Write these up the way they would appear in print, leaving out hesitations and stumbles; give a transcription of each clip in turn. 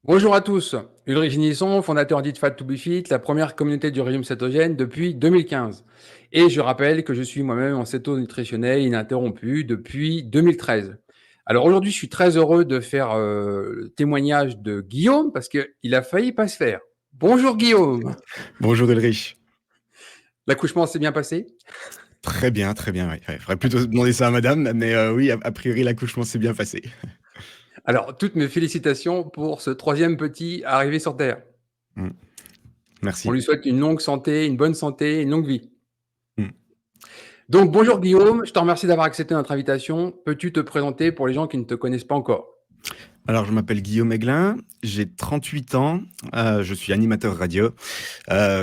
Bonjour à tous, Ulrich Ginisson, fondateur d'Eat to Be Fit, la première communauté du régime cétogène depuis 2015. Et je rappelle que je suis moi-même en céto-nutritionnel ininterrompu depuis 2013. Alors aujourd'hui, je suis très heureux de faire le témoignage de Guillaume parce qu'il a failli pas se faire. Bonjour Guillaume, Bonjour Ulrich. l'accouchement s'est bien passé? Très bien, ouais. Il faudrait plutôt demander ça à madame, mais oui, a priori, l'accouchement s'est bien passé. Alors, toutes mes félicitations pour ce troisième petit arrivé sur Terre. Mm. On Merci. lui souhaite une longue santé, une bonne santé, une longue vie. Mm. Donc, bonjour Guillaume, je te remercie d'avoir accepté notre invitation. Peux-tu te présenter pour les gens qui ne te connaissent pas encore? Alors, je m'appelle Guillaume Aiglin, j'ai 38 ans, je suis animateur radio,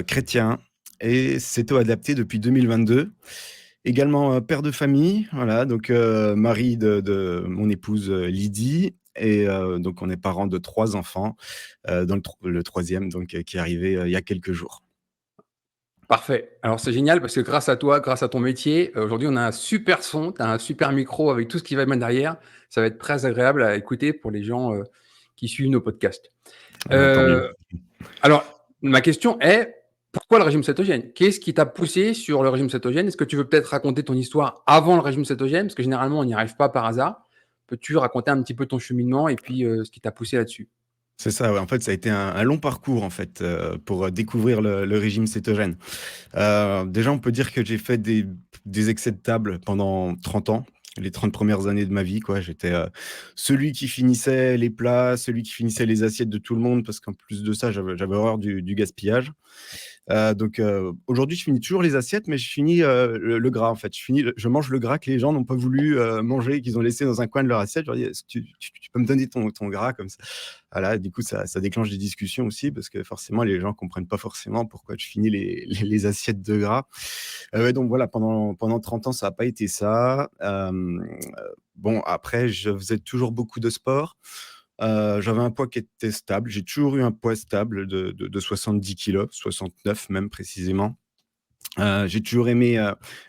chrétien et céto-adapté depuis 2022. Également père de famille, voilà, donc mari de mon épouse Lydie. Et donc, on est parents de 3 enfants, dans le troisième, donc, qui est arrivé il y a quelques jours. Parfait. Alors, c'est génial parce que grâce à toi, grâce à ton métier, aujourd'hui, on a un super son, tu as un super micro avec tout ce qui va mettre derrière. Ça va être très agréable à écouter pour les gens qui suivent nos podcasts. Tant mieux. Euh, alors, ma question est, pourquoi le régime cétogène? Qu'est-ce qui t'a poussé sur le régime cétogène? Est-ce que tu veux peut-être raconter ton histoire avant le régime cétogène? Parce que généralement, on n'y arrive pas par hasard. Peux-tu raconter un petit peu ton cheminement et puis ce qui t'a poussé là-dessus? C'est ça, ouais. En fait, ça a été un long parcours, en fait, pour découvrir le régime cétogène. Déjà, on peut dire que j'ai fait des excès de table pendant 30 ans, les 30 premières années de ma vie, quoi. J'étais, celui qui finissait les plats, celui qui finissait les assiettes de tout le monde parce qu'en plus de ça, j'avais horreur du gaspillage. Donc aujourd'hui, je finis toujours les assiettes, mais je finis, le gras, en fait. Je mange le gras que les gens n'ont pas voulu, manger, qu'ils ont laissé dans un coin de leur assiette. Je leur dis: «Est-ce que tu peux me donner ton gras comme ça?» Voilà, du coup, ça déclenche des discussions aussi parce que forcément, les gens comprennent pas forcément pourquoi je finis les assiettes de gras. Ouais, donc voilà, pendant 30 ans, ça a pas été ça. Bon, après, je faisais toujours beaucoup de sport. J'avais un poids qui était stable. J'ai toujours eu un poids stable de 70 kilos, 69 même précisément. J'ai toujours aimé,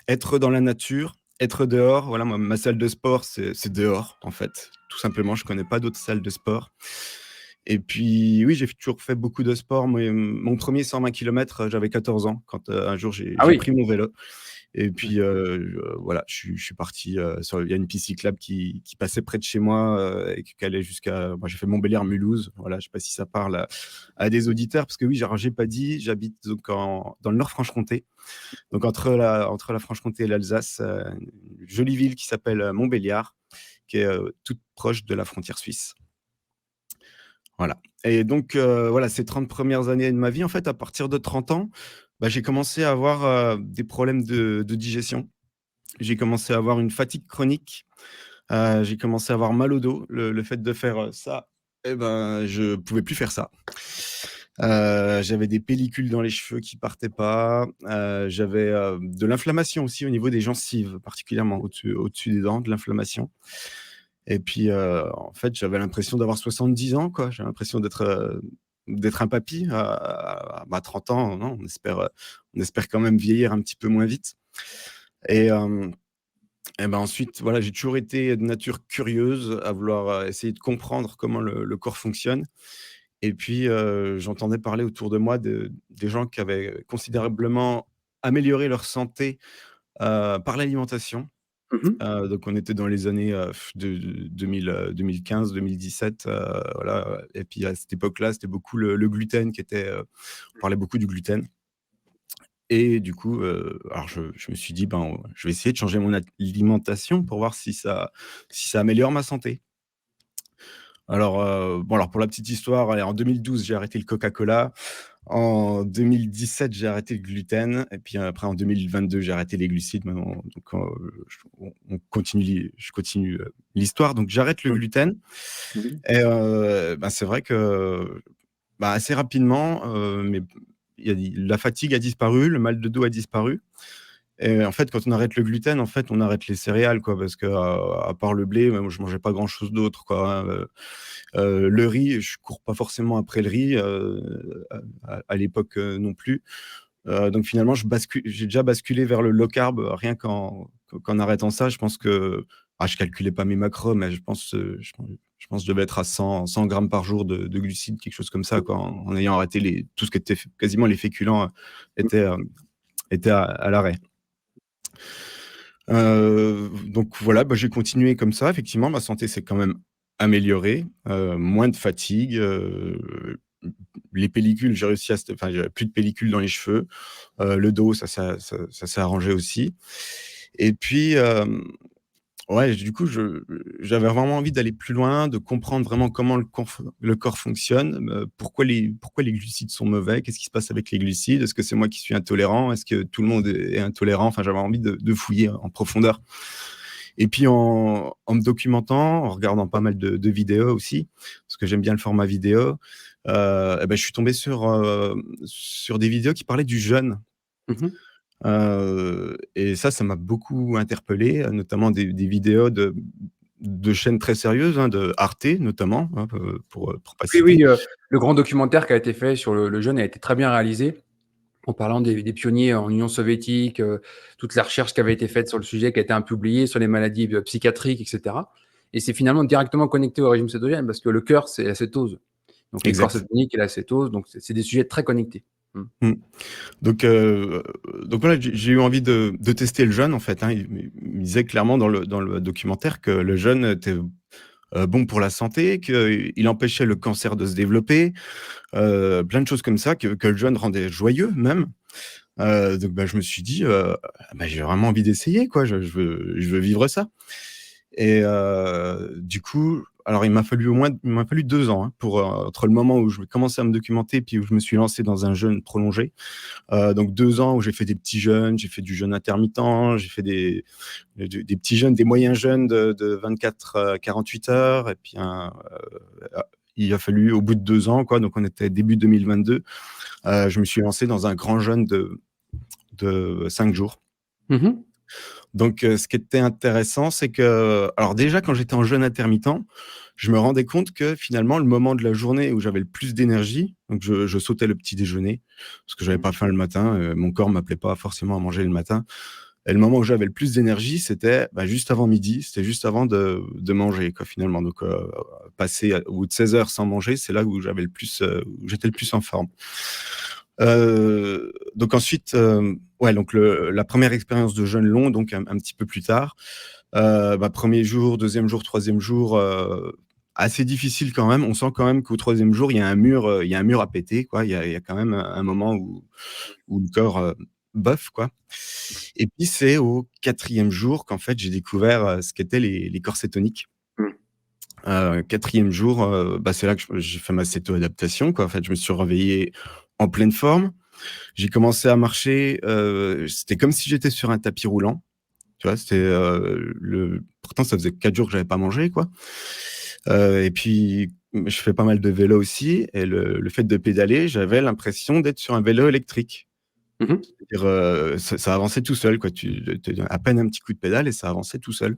être dans la nature, être dehors. Voilà, moi, ma salle de sport, c'est dehors, en fait, tout simplement. Je connais pas d'autres salles de sport. Et puis, oui, j'ai toujours fait beaucoup de sport. Moi, mon 1er 120 kilomètres, j'avais 14 ans quand, un jour Ah j'ai oui. pris mon vélo et puis, voilà, je suis parti, il y a une piste cyclable qui passait près de chez moi, et qui allait jusqu'à moi, j'ai fait Montbéliard-Mulhouse. Voilà, je sais pas si ça parle à des auditeurs parce que oui, alors j'ai pas dit, j'habite donc dans le Nord-Franche-Comté, donc entre la Franche-Comté et l'Alsace, une jolie ville qui s'appelle, Montbéliard, qui est, toute proche de la frontière suisse. Voilà. Et donc voilà, ces 30 premières années de ma vie, en fait, à partir de 30 ans, bah, j'ai commencé à avoir, des problèmes de digestion. J'ai commencé à avoir une fatigue chronique, j'ai commencé à avoir mal au dos. Le fait de faire, ça, et ben, je pouvais plus faire ça. J'avais des pellicules dans les cheveux qui partaient pas, j'avais, de l'inflammation aussi au niveau des gencives, particulièrement au-dessus des dents, de l'inflammation. Et puis, en fait, j'avais l'impression d'avoir 70 ans, quoi. J'ai l'impression d'être un papy à 30 ans, non, on espère quand même vieillir un petit peu moins vite. Et ben, ensuite, voilà, j'ai toujours été de nature curieuse à vouloir, essayer de comprendre comment le corps fonctionne. Et puis, j'entendais parler autour de moi des gens qui avaient considérablement amélioré leur santé, par l'alimentation. Mhm. Donc on était dans les années, de 2015-2017, voilà, et puis à cette époque-là, c'était beaucoup le gluten qui était, on parlait beaucoup du gluten. Et du coup, alors je me suis dit: «Ben, je vais essayer de changer mon alimentation pour voir si ça améliore ma santé». Alors, bon, alors pour la petite histoire, allez, en 2012, j'ai arrêté le Coca-Cola. En 2017, j'ai arrêté le gluten et puis après en 2022, j'ai arrêté les glucides maintenant, donc on continue je continue, l'histoire. Donc j'arrête le Mhm. gluten Mhm. et bah, c'est vrai que, bah, assez rapidement, mais il y a la fatigue a disparu, le mal de dos a disparu. Et en fait, quand on arrête le gluten, en fait, on arrête les céréales, quoi, parce que, à part le blé, moi, je mangeais pas grand-chose d'autre, quoi, hein, le riz, je cours pas forcément après le riz, à l'époque, non plus. Donc finalement, j'ai déjà basculé vers le low carb, rien qu'en arrêtant ça. Je pense que je calculais pas mes macros, mais je pense, Je pense que je devais être à 100 grammes par jour de glucides, quelque chose comme ça, quoi, en ayant arrêté tout ce qui était quasiment les féculents étaient, étaient à l'arrêt. Donc voilà, bah, j'ai continué comme ça. Effectivement, ma santé s'est quand même améliorée, moins de fatigue, les pellicules, j'ai réussi enfin, j'avais plus de pellicules dans les cheveux. Le dos, ça s'est arrangé aussi. Et puis, ouais, du coup, j'avais vraiment envie d'aller plus loin, de comprendre vraiment comment le corps fonctionne, pourquoi les glucides sont mauvais, qu'est-ce qui se passe avec les glucides? Est-ce que c'est moi qui suis intolérant? Est-ce que tout le monde est intolérant? Enfin, j'avais envie de fouiller en profondeur. Et puis en me documentant, en regardant pas mal de vidéos aussi, parce que j'aime bien le format vidéo, et bah, je suis tombé sur des vidéos qui parlaient du jeûne. Mmh. Et ça m'a beaucoup interpellé, notamment des vidéos de chaînes très sérieuses, hein, de Arte notamment, hein, pour pas Oui, citer. oui, le grand documentaire qui a été fait sur le jeûne a été très bien réalisé, en parlant des pionniers en Union soviétique, toute la recherche qui avait été faite sur le sujet, qui a été publiée sur les maladies, psychiatriques et cetera, et c'est finalement directement connecté au régime cétogène parce que le cœur, c'est l'acétose. Donc les corps Exact. cétoniques et l'acétose, donc c'est des sujets très connectés. Mmh. Mmh. Donc voilà, j'ai eu envie de tester le jeûne en fait, hein. Il me disait clairement dans le documentaire que le jeûne était, bon pour la santé, qu'il empêchait le cancer de se développer, plein de choses comme ça, que le jeûne rendait joyeux même. Donc bah, je me suis dit, bah, j'ai vraiment envie d'essayer quoi, je veux vivre ça. Et du coup, alors il m'a fallu 2 ans, hein, pour, entre le moment où je commençais à me documenter, puis où je me suis lancé dans un jeûne prolongé. Donc 2 ans où j'ai fait des petits jeûnes, j'ai fait du jeûne intermittent, j'ai fait des petits jeûnes, des moyens jeûnes de 24, 48 heures, et puis il a fallu au bout de 2 ans quoi, donc on était début 2022, je me suis lancé dans un grand jeûne de 5 jours. Mmh. Donc ce qui était intéressant, c'est que alors déjà quand j'étais en jeûne intermittent, je me rendais compte que finalement le moment de la journée où j'avais le plus d'énergie, donc je sautais le petit déjeuner parce que j'avais pas faim le matin, mon corps m'appelait pas forcément à manger le matin, et le moment où j'avais le plus d'énergie, c'était, bah, juste avant midi, c'était juste avant de manger quoi finalement, donc passer au bout de 16 heures sans manger, c'est là où j'avais le plus, où j'étais le plus en forme. Donc ensuite, ouais, donc la première expérience de jeûne long, donc un petit peu plus tard, bah, 1er jour, 2e jour, 3e jour, assez difficile quand même. On sent quand même qu'au 3e jour, il y a un mur à péter, quoi. Il y a quand même un moment où le corps, bof, quoi. Et puis c'est au 4e jour qu'en fait j'ai découvert, ce qu'étaient les corps cétoniques. Mmh. 4e jour, bah, c'est là que j'ai fait ma céto-adaptation, quoi. En fait, je me suis réveillé en pleine forme. J'ai commencé à marcher, c'était comme si j'étais sur un tapis roulant, tu vois? Pourtant ça faisait 4 jours que j'avais pas mangé, quoi. Et puis, je fais pas mal de vélo aussi, et le fait de pédaler, j'avais l'impression d'être sur un vélo électrique. Mmh. C'est-à-dire, ça avançait tout seul, quoi. Tu à peine un petit coup de pédale et ça avançait tout seul.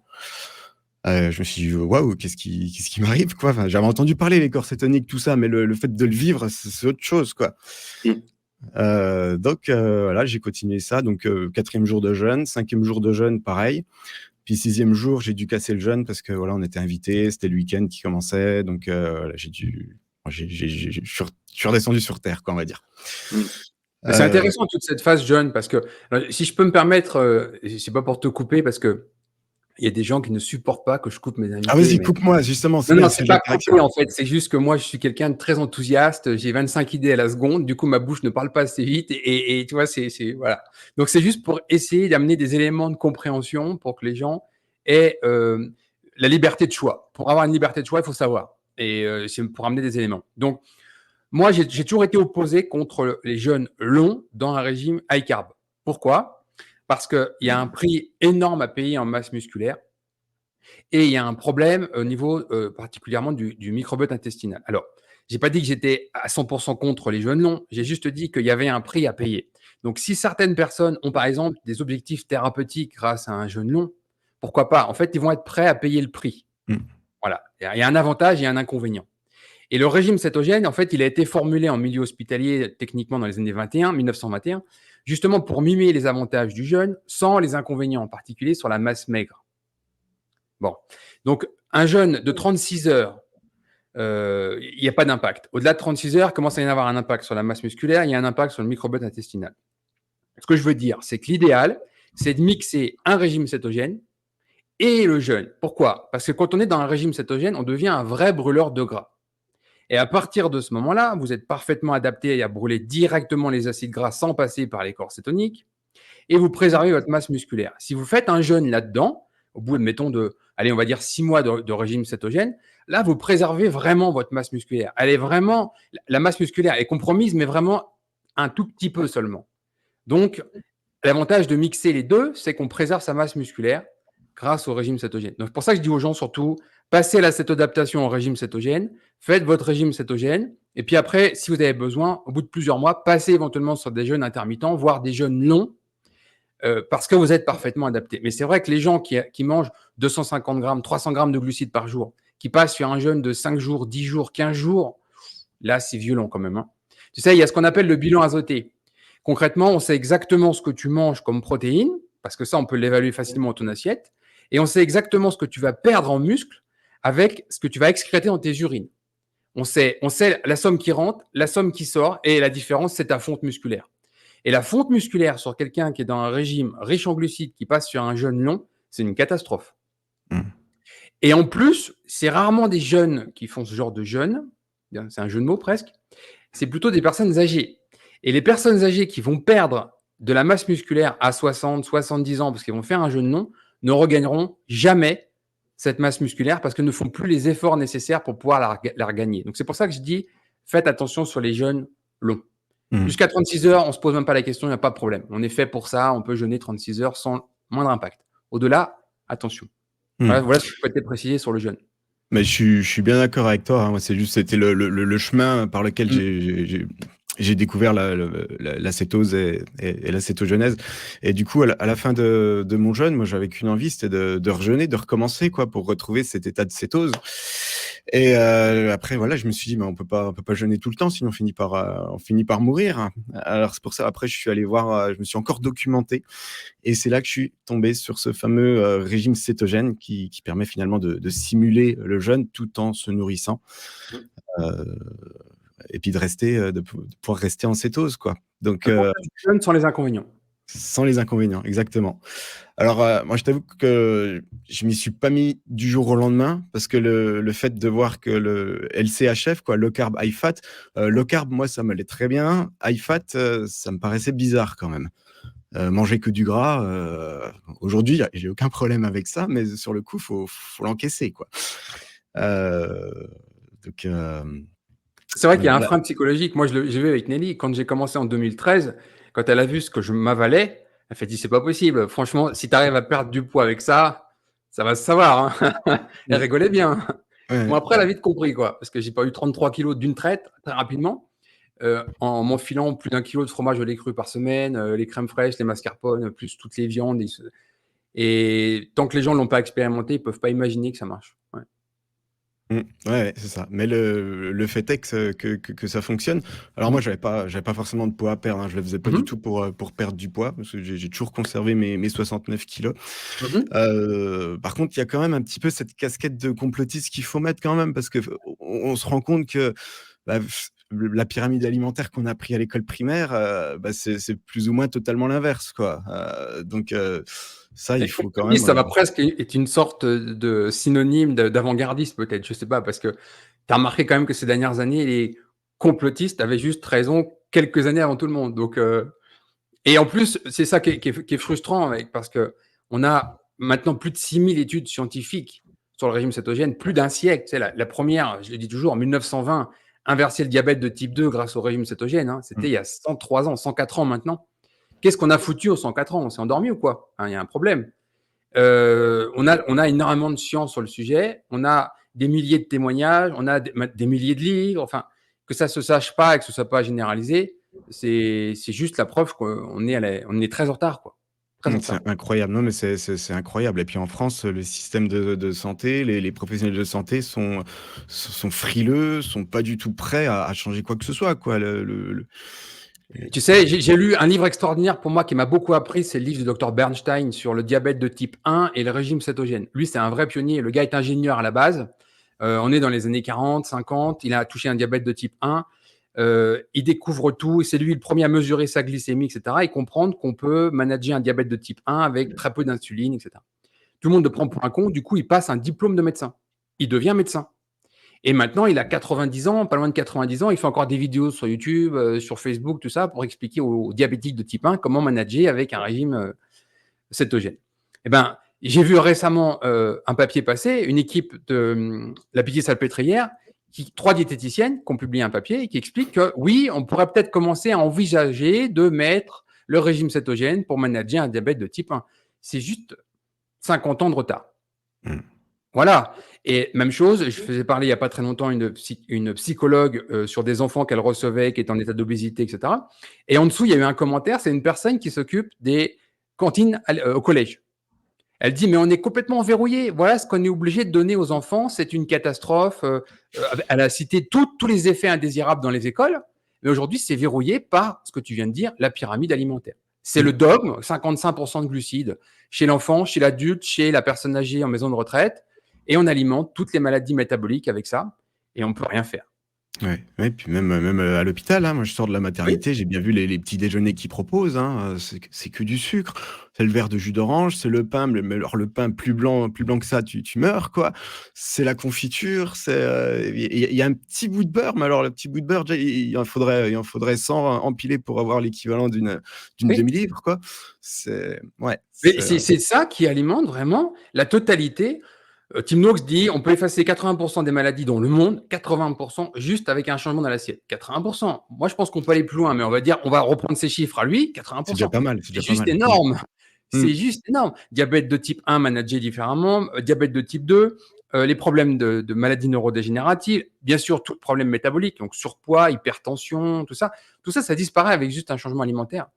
Je me suis dit: «Waouh, qu'est-ce qui m'arrive, quoi?» Enfin, j'avais entendu parler les corps cétoniques, tout ça, mais le fait de le vivre, c'est autre chose, quoi. Mmh. Donc voilà, j'ai continué ça, donc 4e jour de jeûne, 5e jour de jeûne, pareil. Puis 6e jour, j'ai dû casser le jeûne parce que voilà, on était invités, c'était le week-end qui commençait, donc voilà, je suis redescendu sur terre, quoi, on va dire. Mmh. Mais c'est Heu intéressant toute cette phase jeune parce que, si je peux me permettre, et c'est pas pour te couper parce qu'il y a des gens qui ne supportent pas que je coupe mes ah invités, vas-y, mais coupe-moi, justement, c'est non, non, bien, c'est c'est le pas d'interaction. couper en fait, c'est juste que moi je suis quelqu'un de très enthousiaste, j'ai 25 idées à la seconde, du coup ma bouche ne parle pas assez vite et tu vois, c'est voilà. Donc c'est juste pour essayer d'amener des éléments de compréhension pour que les gens aient, la liberté de choix. Pour avoir une liberté de choix, il faut savoir et c'est pour amener des éléments. Donc moi, j'ai toujours été opposé contre les jeûnes longs dans un régime high carb. Pourquoi? Parce qu'il y a un prix énorme à payer en masse musculaire et il y a un problème au niveau, particulièrement du microbiote intestinal. Alors, j'ai pas dit que j'étais à 100 contre les jeûnes longs, j'ai juste dit qu'il y avait un prix à payer. Donc si certaines personnes ont, par exemple, des objectifs thérapeutiques grâce à un jeûne long, pourquoi pas? En fait, ils vont être prêts à payer le prix. Mmh. Voilà, il y a un avantage et un inconvénient. Et le régime cétogène, en fait, il a été formulé en milieu hospitalier techniquement dans les années 1921, justement pour mimer les avantages du jeûne sans les inconvénients, en particulier sur la masse maigre. Bon, donc un jeûne de 36 heures il n'y a pas d'impact. Au-delà de 36 heures, il commence à y avoir un impact sur la masse musculaire, il y a un impact sur le microbiote intestinal. Ce que je veux dire, c'est que l'idéal, c'est de mixer un régime cétogène et le jeûne. Pourquoi? Parce que quand on est dans un régime cétogène, on devient un vrai brûleur de gras. Et à partir de ce moment-là, vous êtes parfaitement adapté à brûler directement les acides gras sans passer par les corps cétoniques et vous préservez votre masse musculaire. Si vous faites un jeûne là-dedans, au bout, admettons, allez, on va dire 6 mois de régime cétogène, là, vous préservez vraiment votre masse musculaire. Elle est vraiment, la masse musculaire est compromise, mais vraiment un tout petit peu seulement. Donc, l'avantage de mixer les deux, c'est qu'on préserve sa masse musculaire grâce au régime cétogène. Donc, c'est pour ça que je dis aux gens surtout, passez la cétodaptation au régime cétogène, faites votre régime cétogène, et puis après, si vous avez besoin, au bout de plusieurs mois, passez éventuellement sur des jeûnes intermittents, voire des jeûnes longs, parce que vous êtes parfaitement adapté. Mais c'est vrai que les gens qui mangent 250 grammes, 300 grammes de glucides par jour, qui passent sur un jeûne de 5 jours, 10 jours, 15 jours, là, c'est violent quand même. Hein. Tu sais, il y a ce qu'on appelle le bilan azoté. Concrètement, on sait exactement ce que tu manges comme protéines, parce que ça, on peut l'évaluer facilement dans ton assiette, et on sait exactement ce que tu vas perdre en muscle avec ce que tu vas excréter dans tes urines. On sait la somme qui rentre, la somme qui sort, et la différence, c'est ta fonte musculaire. Et la fonte musculaire sur quelqu'un qui est dans un régime riche en glucides, qui passe sur un jeûne long, c'est une catastrophe. Et en plus, c'est rarement des jeunes qui font ce genre de jeûne, c'est un jeu de mots presque, c'est plutôt des personnes âgées. Et les personnes âgées qui vont perdre de la masse musculaire à 60, 70 ans, parce qu'ils vont faire un jeûne long, ne regagneront jamais cette masse musculaire parce qu'elles ne font plus les efforts nécessaires pour pouvoir la regagner. Donc, c'est pour ça que je dis, faites attention sur les jeûnes longs. Jusqu'à 36 heures, on ne se pose même pas la question, il n'y a pas de problème. On est fait pour ça, on peut jeûner 36 heures sans moindre impact. Au-delà, attention. Voilà ce que je souhaitais préciser sur le jeûne. Mais je suis bien d'accord avec toi. Hein. Moi, c'était le chemin par lequel j'ai découvert la cétose et la cétogenèse. Et du coup, à la fin de mon jeûne, moi, j'avais qu'une envie, c'était de rejeûner, de recommencer, quoi, pour retrouver cet état de cétose. Et après, voilà, je me suis dit, mais on peut pas jeûner tout le temps, sinon on finit par mourir. Alors c'est pour ça. Après, je suis allé voir, je me suis encore documenté, et c'est là que je suis tombé sur ce fameux régime cétogène qui permet finalement de simuler le jeûne tout en se nourrissant. Et puis de pouvoir rester en cétose, quoi. Donc, jeûne sans les inconvénients. Sans les inconvénients, exactement. Alors, moi, je t'avoue que je m'y suis pas mis du jour au lendemain, parce que le fait de voir que le LCHF, quoi, low carb, high fat, low carb, moi, ça m'allait très bien. High fat, ça me paraissait bizarre quand même. Manger que du gras, aujourd'hui, j'ai aucun problème avec ça, mais sur le coup, faut l'encaisser, quoi. Donc, c'est vrai qu'il y a un frein psychologique. Moi, j'ai vu avec Nelly, quand j'ai commencé en 2013, quand elle a vu ce que je m'avalais, elle fait dit, c'est pas possible. Franchement, si tu arrives à perdre du poids avec ça, ça va se savoir. Hein. Elle rigolait bien. Ouais. Bon, après, elle a vite compris, quoi, parce que j'ai pas eu 33 kilos d'une traite, très rapidement, en m'enfilant plus d'1 kilo de fromage au lait cru par semaine, les crèmes fraîches, les mascarpones, plus toutes les viandes. Et tant que les gens l'ont pas expérimenté, ils peuvent pas imaginer que ça marche. Ouais. Ouais, c'est ça. Mais le fait est que ça fonctionne. Alors moi, j'avais pas forcément de poids à perdre. Hein. Je le faisais pas du tout pour perdre du poids, parce que j'ai toujours conservé mes 69 kilos. Par contre, il y a quand même un petit peu cette casquette de complotiste qu'il faut mettre quand même, parce que on se rend compte que la pyramide alimentaire qu'on a appris à l'école primaire, c'est plus ou moins totalement l'inverse, quoi. Donc ça, il faut quand même. Ça va presque être une sorte de synonyme d'avant-gardiste, peut-être, je sais pas, parce que tu as remarqué quand même que ces dernières années, les complotistes avaient juste raison quelques années avant tout le monde. Donc, et en plus, c'est ça qui est frustrant, parce qu'on a maintenant plus de 6000 études scientifiques sur le régime cétogène, plus d'un siècle. Tu sais, la première, je le dis toujours, en 1920, inverser le diabète de type 2 grâce au régime cétogène, hein, c'était il y a 103 ans, 104 ans maintenant. Qu'est-ce qu'on a foutu aux 104 ans? On s'est endormi ou quoi? Il y a un problème. On a énormément de science sur le sujet. On a des milliers de témoignages. On a des milliers de livres. Enfin, que ça se sache pas et que ce soit pas généralisé, c'est juste la preuve qu'on est très en retard, quoi. C'est incroyable. Non, mais c'est incroyable. Et puis en France, le système de santé, les professionnels de santé sont frileux, sont pas du tout prêts à changer quoi que ce soit, quoi. Tu sais, j'ai lu un livre extraordinaire pour moi qui m'a beaucoup appris, c'est le livre du docteur Bernstein sur le diabète de type 1 et le régime cétogène. Lui, c'est un vrai pionnier. Le gars est ingénieur à la base. On est dans les années 40, 50. Il a touché un diabète de type 1. Il découvre tout. C'est lui le premier à mesurer sa glycémie, etc. Et comprendre qu'on peut manager un diabète de type 1 avec très peu d'insuline, etc. Tout le monde le prend pour un con. Du coup, il passe un diplôme de médecin. Il devient médecin. Et maintenant, il a 90 ans, pas loin de 90 ans. Il fait encore des vidéos sur YouTube, sur Facebook, tout ça, pour expliquer aux diabétiques de type 1 comment manager avec un régime cétogène. Eh ben, j'ai vu récemment un papier passer, une équipe de la Pitié-Salpêtrière, 3 diététiciennes qui ont publié un papier et qui expliquent que oui, on pourrait peut-être commencer à envisager de mettre le régime cétogène pour manager un diabète de type 1. C'est juste 50 ans de retard. Voilà. Et même chose, je faisais parler il n'y a pas très longtemps une psychologue sur des enfants qu'elle recevait, qui étaient en état d'obésité, etc. Et en dessous, il y a eu un commentaire, c'est une personne qui s'occupe des cantines au collège. Elle dit, mais on est complètement verrouillé. Voilà ce qu'on est obligé de donner aux enfants. C'est une catastrophe. Elle a cité tous les effets indésirables dans les écoles. Mais aujourd'hui, c'est verrouillé par ce que tu viens de dire, la pyramide alimentaire. C'est le dogme, 55% de glucides chez l'enfant, chez l'adulte, chez la personne âgée en maison de retraite. Et on alimente toutes les maladies métaboliques avec ça. Et on ne peut rien faire. Ouais, puis même à l'hôpital, hein, moi je sors de la Oui. maternité, j'ai bien vu les petits déjeuners qu'ils proposent, hein, c'est que du sucre. C'est le verre de jus d'orange, c'est le pain, mais alors le pain plus blanc que ça, tu meurs, quoi. C'est la confiture, il y a un petit bout de beurre, mais alors le petit bout de beurre, déjà, il en faudrait 100 empilés pour avoir l'équivalent d'une Oui. demi-livre, quoi. Ouais, Mais c'est ça qui alimente vraiment la totalité. Tim Noakes dit on peut effacer 80% des maladies dans le monde, 80% juste avec un changement dans l'assiette. 80%. Moi, je pense qu'on peut aller plus loin, mais on va reprendre ces chiffres à lui, c'est déjà 80%. pas mal, c'est C'est déjà pas juste mal. énorme. Mmh. C'est juste énorme. Diabète de type 1 managé différemment, diabète de type 2, les problèmes de maladies neurodégénératives, bien sûr, tout problème métabolique, donc surpoids, hypertension, tout ça, ça disparaît avec juste un changement alimentaire.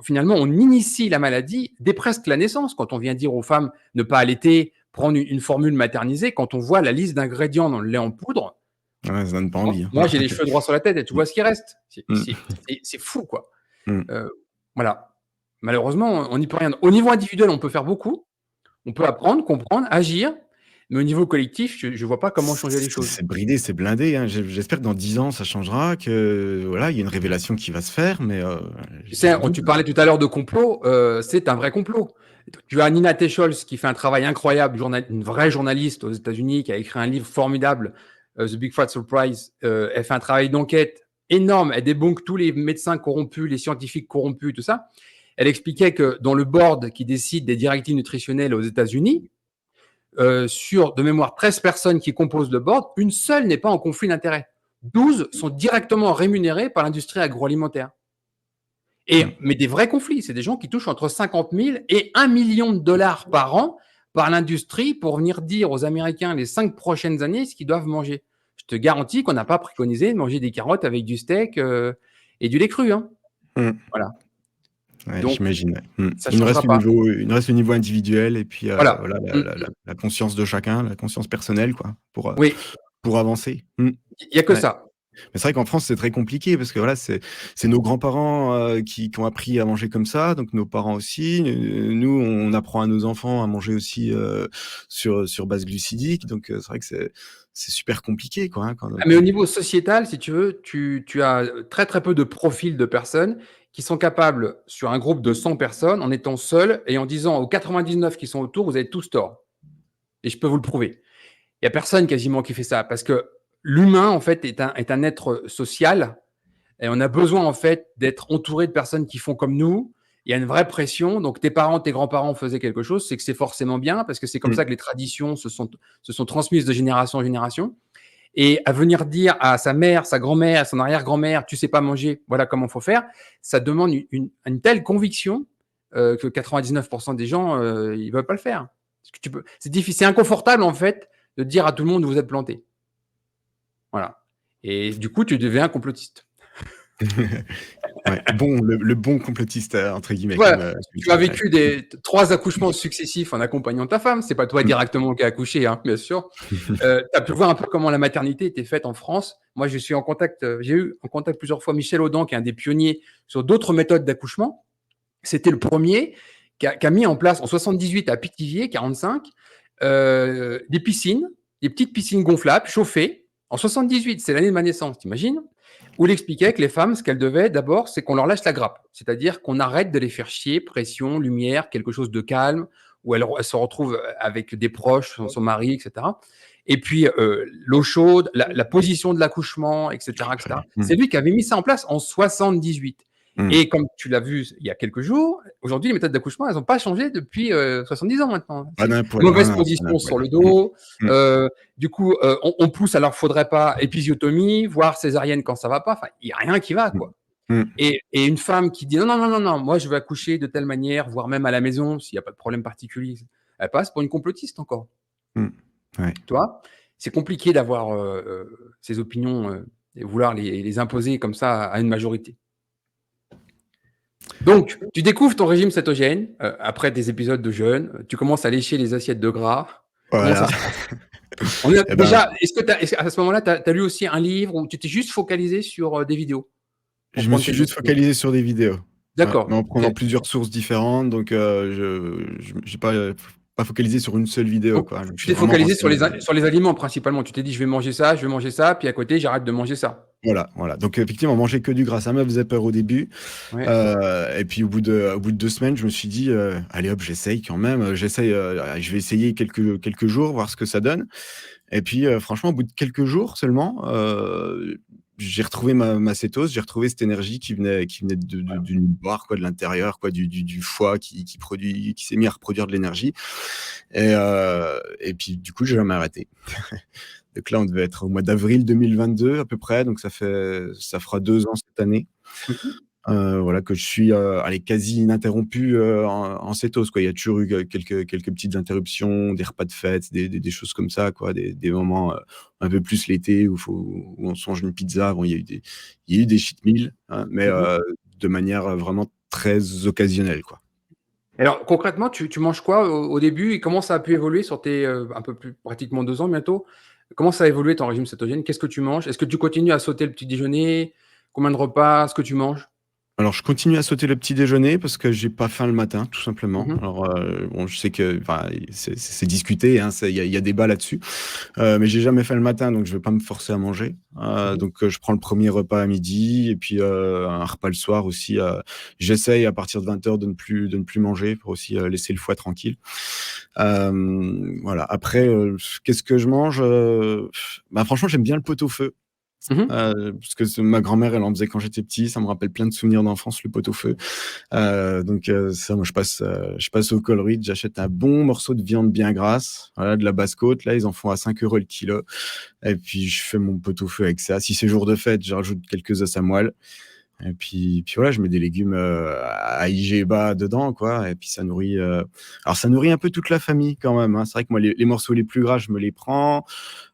Finalement, on initie la maladie dès presque la naissance. Quand on vient dire aux femmes ne pas allaiter, prendre une formule maternisée, quand on voit la liste d'ingrédients dans le lait en poudre, Ouais, ça donne pas envie, hein. moi j'ai les cheveux droits sur la tête et tu vois ce qui reste. Mmh. C'est fou, quoi. Mmh. Voilà. Malheureusement, on n'y peut rien. Au niveau individuel, on peut faire beaucoup. On peut apprendre, comprendre, agir. Mais au niveau collectif, je ne vois pas comment changer les choses. C'est bridé, c'est blindé, hein. J'espère que dans 10 ans, ça changera, que voilà, il y a une révélation qui va se faire, mais Tu sais, j'en doute. tu parlais tout à l'heure de complot, c'est un vrai complot. Tu as Nina Teicholz qui fait un travail incroyable, une vraie journaliste aux États-Unis qui a écrit un livre formidable, The Big Fat Surprise. Elle fait un travail d'enquête énorme. Elle débunk tous les médecins corrompus, les scientifiques corrompus, tout ça. Elle expliquait que dans le board qui décide des directives nutritionnelles aux États-Unis, sur de mémoire 13 personnes qui composent le board, une seule n'est pas en conflit d'intérêts. 12 sont directement rémunérées par l'industrie agroalimentaire. Mais des vrais conflits, c'est des gens qui touchent entre 50 000 et 1 million de dollars par an par l'industrie pour venir dire aux Américains les 5 prochaines années ce qu'ils doivent manger. Je te garantis qu'on n'a pas préconisé de manger des carottes avec du steak et du lait cru. Hein. Mmh. Voilà. Ouais, Donc, j'imagine, ouais. ça ne changera pas. Il nous reste le niveau individuel et puis, Voilà. voilà, Mmh. la conscience de chacun, la conscience personnelle, quoi, Oui, pour avancer. il n'y a que Ouais. ça. Mais c'est vrai qu'en France, c'est très compliqué parce que voilà, c'est nos grands-parents qui ont appris à manger comme ça, donc nos parents aussi. Nous, on apprend à nos enfants à manger aussi sur base glucidique, donc c'est vrai que c'est super compliqué, quoi. Hein, Mais au niveau sociétal, si tu veux, tu as très très peu de profils de personnes qui sont capables, sur un groupe de 100 personnes, en étant seuls et en disant aux 99 qui sont autour, vous avez tous tort. Et je peux vous le prouver. Il n'y a personne quasiment qui fait ça parce que l'humain, en fait, est un être social et on a besoin, en fait, d'être entouré de personnes qui font comme nous. Il y a une vraie pression. Donc, tes parents, tes grands-parents faisaient quelque chose, c'est que c'est forcément bien parce que c'est comme ça que les traditions se sont transmises de génération en génération. Et à venir dire à sa mère, sa grand-mère, son arrière-grand-mère, tu sais pas manger, voilà comment il faut faire, ça demande une telle conviction que 99% des gens, ils veulent pas le faire. Parce que c'est difficile, c'est inconfortable en fait de dire à tout le monde vous êtes planté. Voilà. Et du coup, tu deviens complotiste. Ouais, le bon complotiste, entre guillemets, comme, Voilà. tu Tu as dis, ouais. vécu 3 accouchements successifs en accompagnant ta femme. C'est pas toi directement qui as accouché, hein, bien sûr. Tu as pu voir un peu comment la maternité était faite en France. Moi, j'ai eu en contact plusieurs fois Michel Audin, qui est un des pionniers sur d'autres méthodes d'accouchement. C'était le premier qui a mis en place en 78 à Pithiviers, 45, des piscines des petites piscines gonflables, chauffées, en 78, c'est l'année de ma naissance, t'imagines? Où il expliquait que les femmes, ce qu'elles devaient d'abord, c'est qu'on leur lâche la grappe. C'est-à-dire qu'on arrête de les faire chier, pression, lumière, quelque chose de calme, où elles se retrouvent avec des proches, son mari, etc. Et puis, l'eau chaude, la position de l'accouchement, etc., etc. Mmh. C'est lui qui avait mis ça en place en 78. Mmh. Et comme tu l'as vu il y a quelques jours, aujourd'hui, les méthodes d'accouchement, elles n'ont pas changé depuis 70 ans maintenant. Pas C'est d'un poil, mauvaise pas d'un position poil. sur le Mmh. dos. Mmh. Du coup, on pousse alors qu'il ne faudrait pas épisiotomie, voire césarienne quand ça ne va pas. Enfin, il n'y a rien qui va, Mmh. quoi. Mmh. Et une femme qui dit non, non, non, non, non, moi je veux accoucher de telle manière, voire même à la maison, s'il n'y a pas de problème particulier, elle passe pour une complotiste encore. Mmh. Ouais. Tu vois, c'est compliqué d'avoir ces opinions et vouloir les imposer comme ça à une majorité. Donc, tu découvres ton régime cétogène après des épisodes de jeûne, tu commences à lécher les assiettes de gras. Comment ça Voilà. se passe? Et ben, Déjà, est-ce qu'à ce moment-là, tu as lu aussi un livre ou tu t'es juste focalisé sur des vidéos pour je me prendre suis tes juste décisions? focalisé sur des vidéos. Ouais, mais D'accord, en ok. prenant plusieurs sources différentes, donc je j'ai pas focalisé sur une seule vidéo, Donc, quoi. Je me tu suis t'es vraiment focalisé renseigné. sur les aliments principalement. Tu t'es dit, je vais manger ça, je vais manger ça, puis à côté, j'arrête de manger ça. Voilà, voilà. Donc effectivement, manger que du gras, ça me faisait peur au début. Ouais. Et puis au bout de 2 semaines, je me suis dit, «Allez hop, j'essaye quand même, je vais essayer quelques jours, voir ce que ça donne». Et puis, franchement, au bout de quelques jours seulement, j'ai retrouvé ma cétose, j'ai retrouvé cette énergie qui venait de nulle part, quoi, de l'intérieur, quoi, du foie qui s'est mis à reproduire de l'énergie. Et puis du coup, j'ai jamais arrêté. Donc là, on devait être au mois d'avril 2022 à peu près, donc ça fera 2 ans cette année. Mmh. Voilà, que je suis, allez, quasi ininterrompu, en cétose, quoi. Il y a toujours eu quelques petites interruptions, des repas de fête, des choses comme ça, quoi, des moments, un peu plus l'été où on se mange une pizza. Bon, il y a eu des cheat meals, hein, mais Mmh. de manière, vraiment très occasionnelle, quoi. Alors concrètement, tu manges quoi au début et comment ça a pu évoluer sur tes, un peu plus pratiquement 2 ans bientôt? Comment ça a évolué ton régime cétogène? Qu'est-ce que tu manges? Est-ce que tu continues à sauter le petit déjeuner? Combien de repas? Ce que tu manges? Alors, je continue à sauter le petit déjeuner parce que j'ai pas faim le matin, tout simplement. Mmh. Alors, bon, je sais que, enfin, c'est discuté, hein, il y a débat là-dessus. Mais j'ai jamais faim le matin, donc je vais pas me forcer à manger. Mmh. Donc, je prends le premier repas à midi et puis, un repas le soir aussi. J'essaye à partir de 20h de ne plus manger pour aussi, laisser le foie tranquille. Voilà. Après, qu'est-ce que je mange? Bah, franchement, j'aime bien le pot-au-feu. Mmh. Parce que ma grand-mère, elle en faisait quand j'étais petit, ça me rappelle plein de souvenirs d'enfance, le pot-au-feu. Donc ça, moi, je passe au coloris, j'achète un bon morceau de viande bien grasse, voilà, de la basse-côte. Là, ils en font à 5 € le kilo. Et puis, je fais mon pot-au-feu avec ça. Si c'est jour de fête, je rajoute quelques os à moelle. Et puis voilà, je mets des légumes, à IG bas dedans, quoi. Et puis alors ça nourrit un peu toute la famille quand même, hein. C'est vrai que moi, les morceaux les plus gras, je me les prends.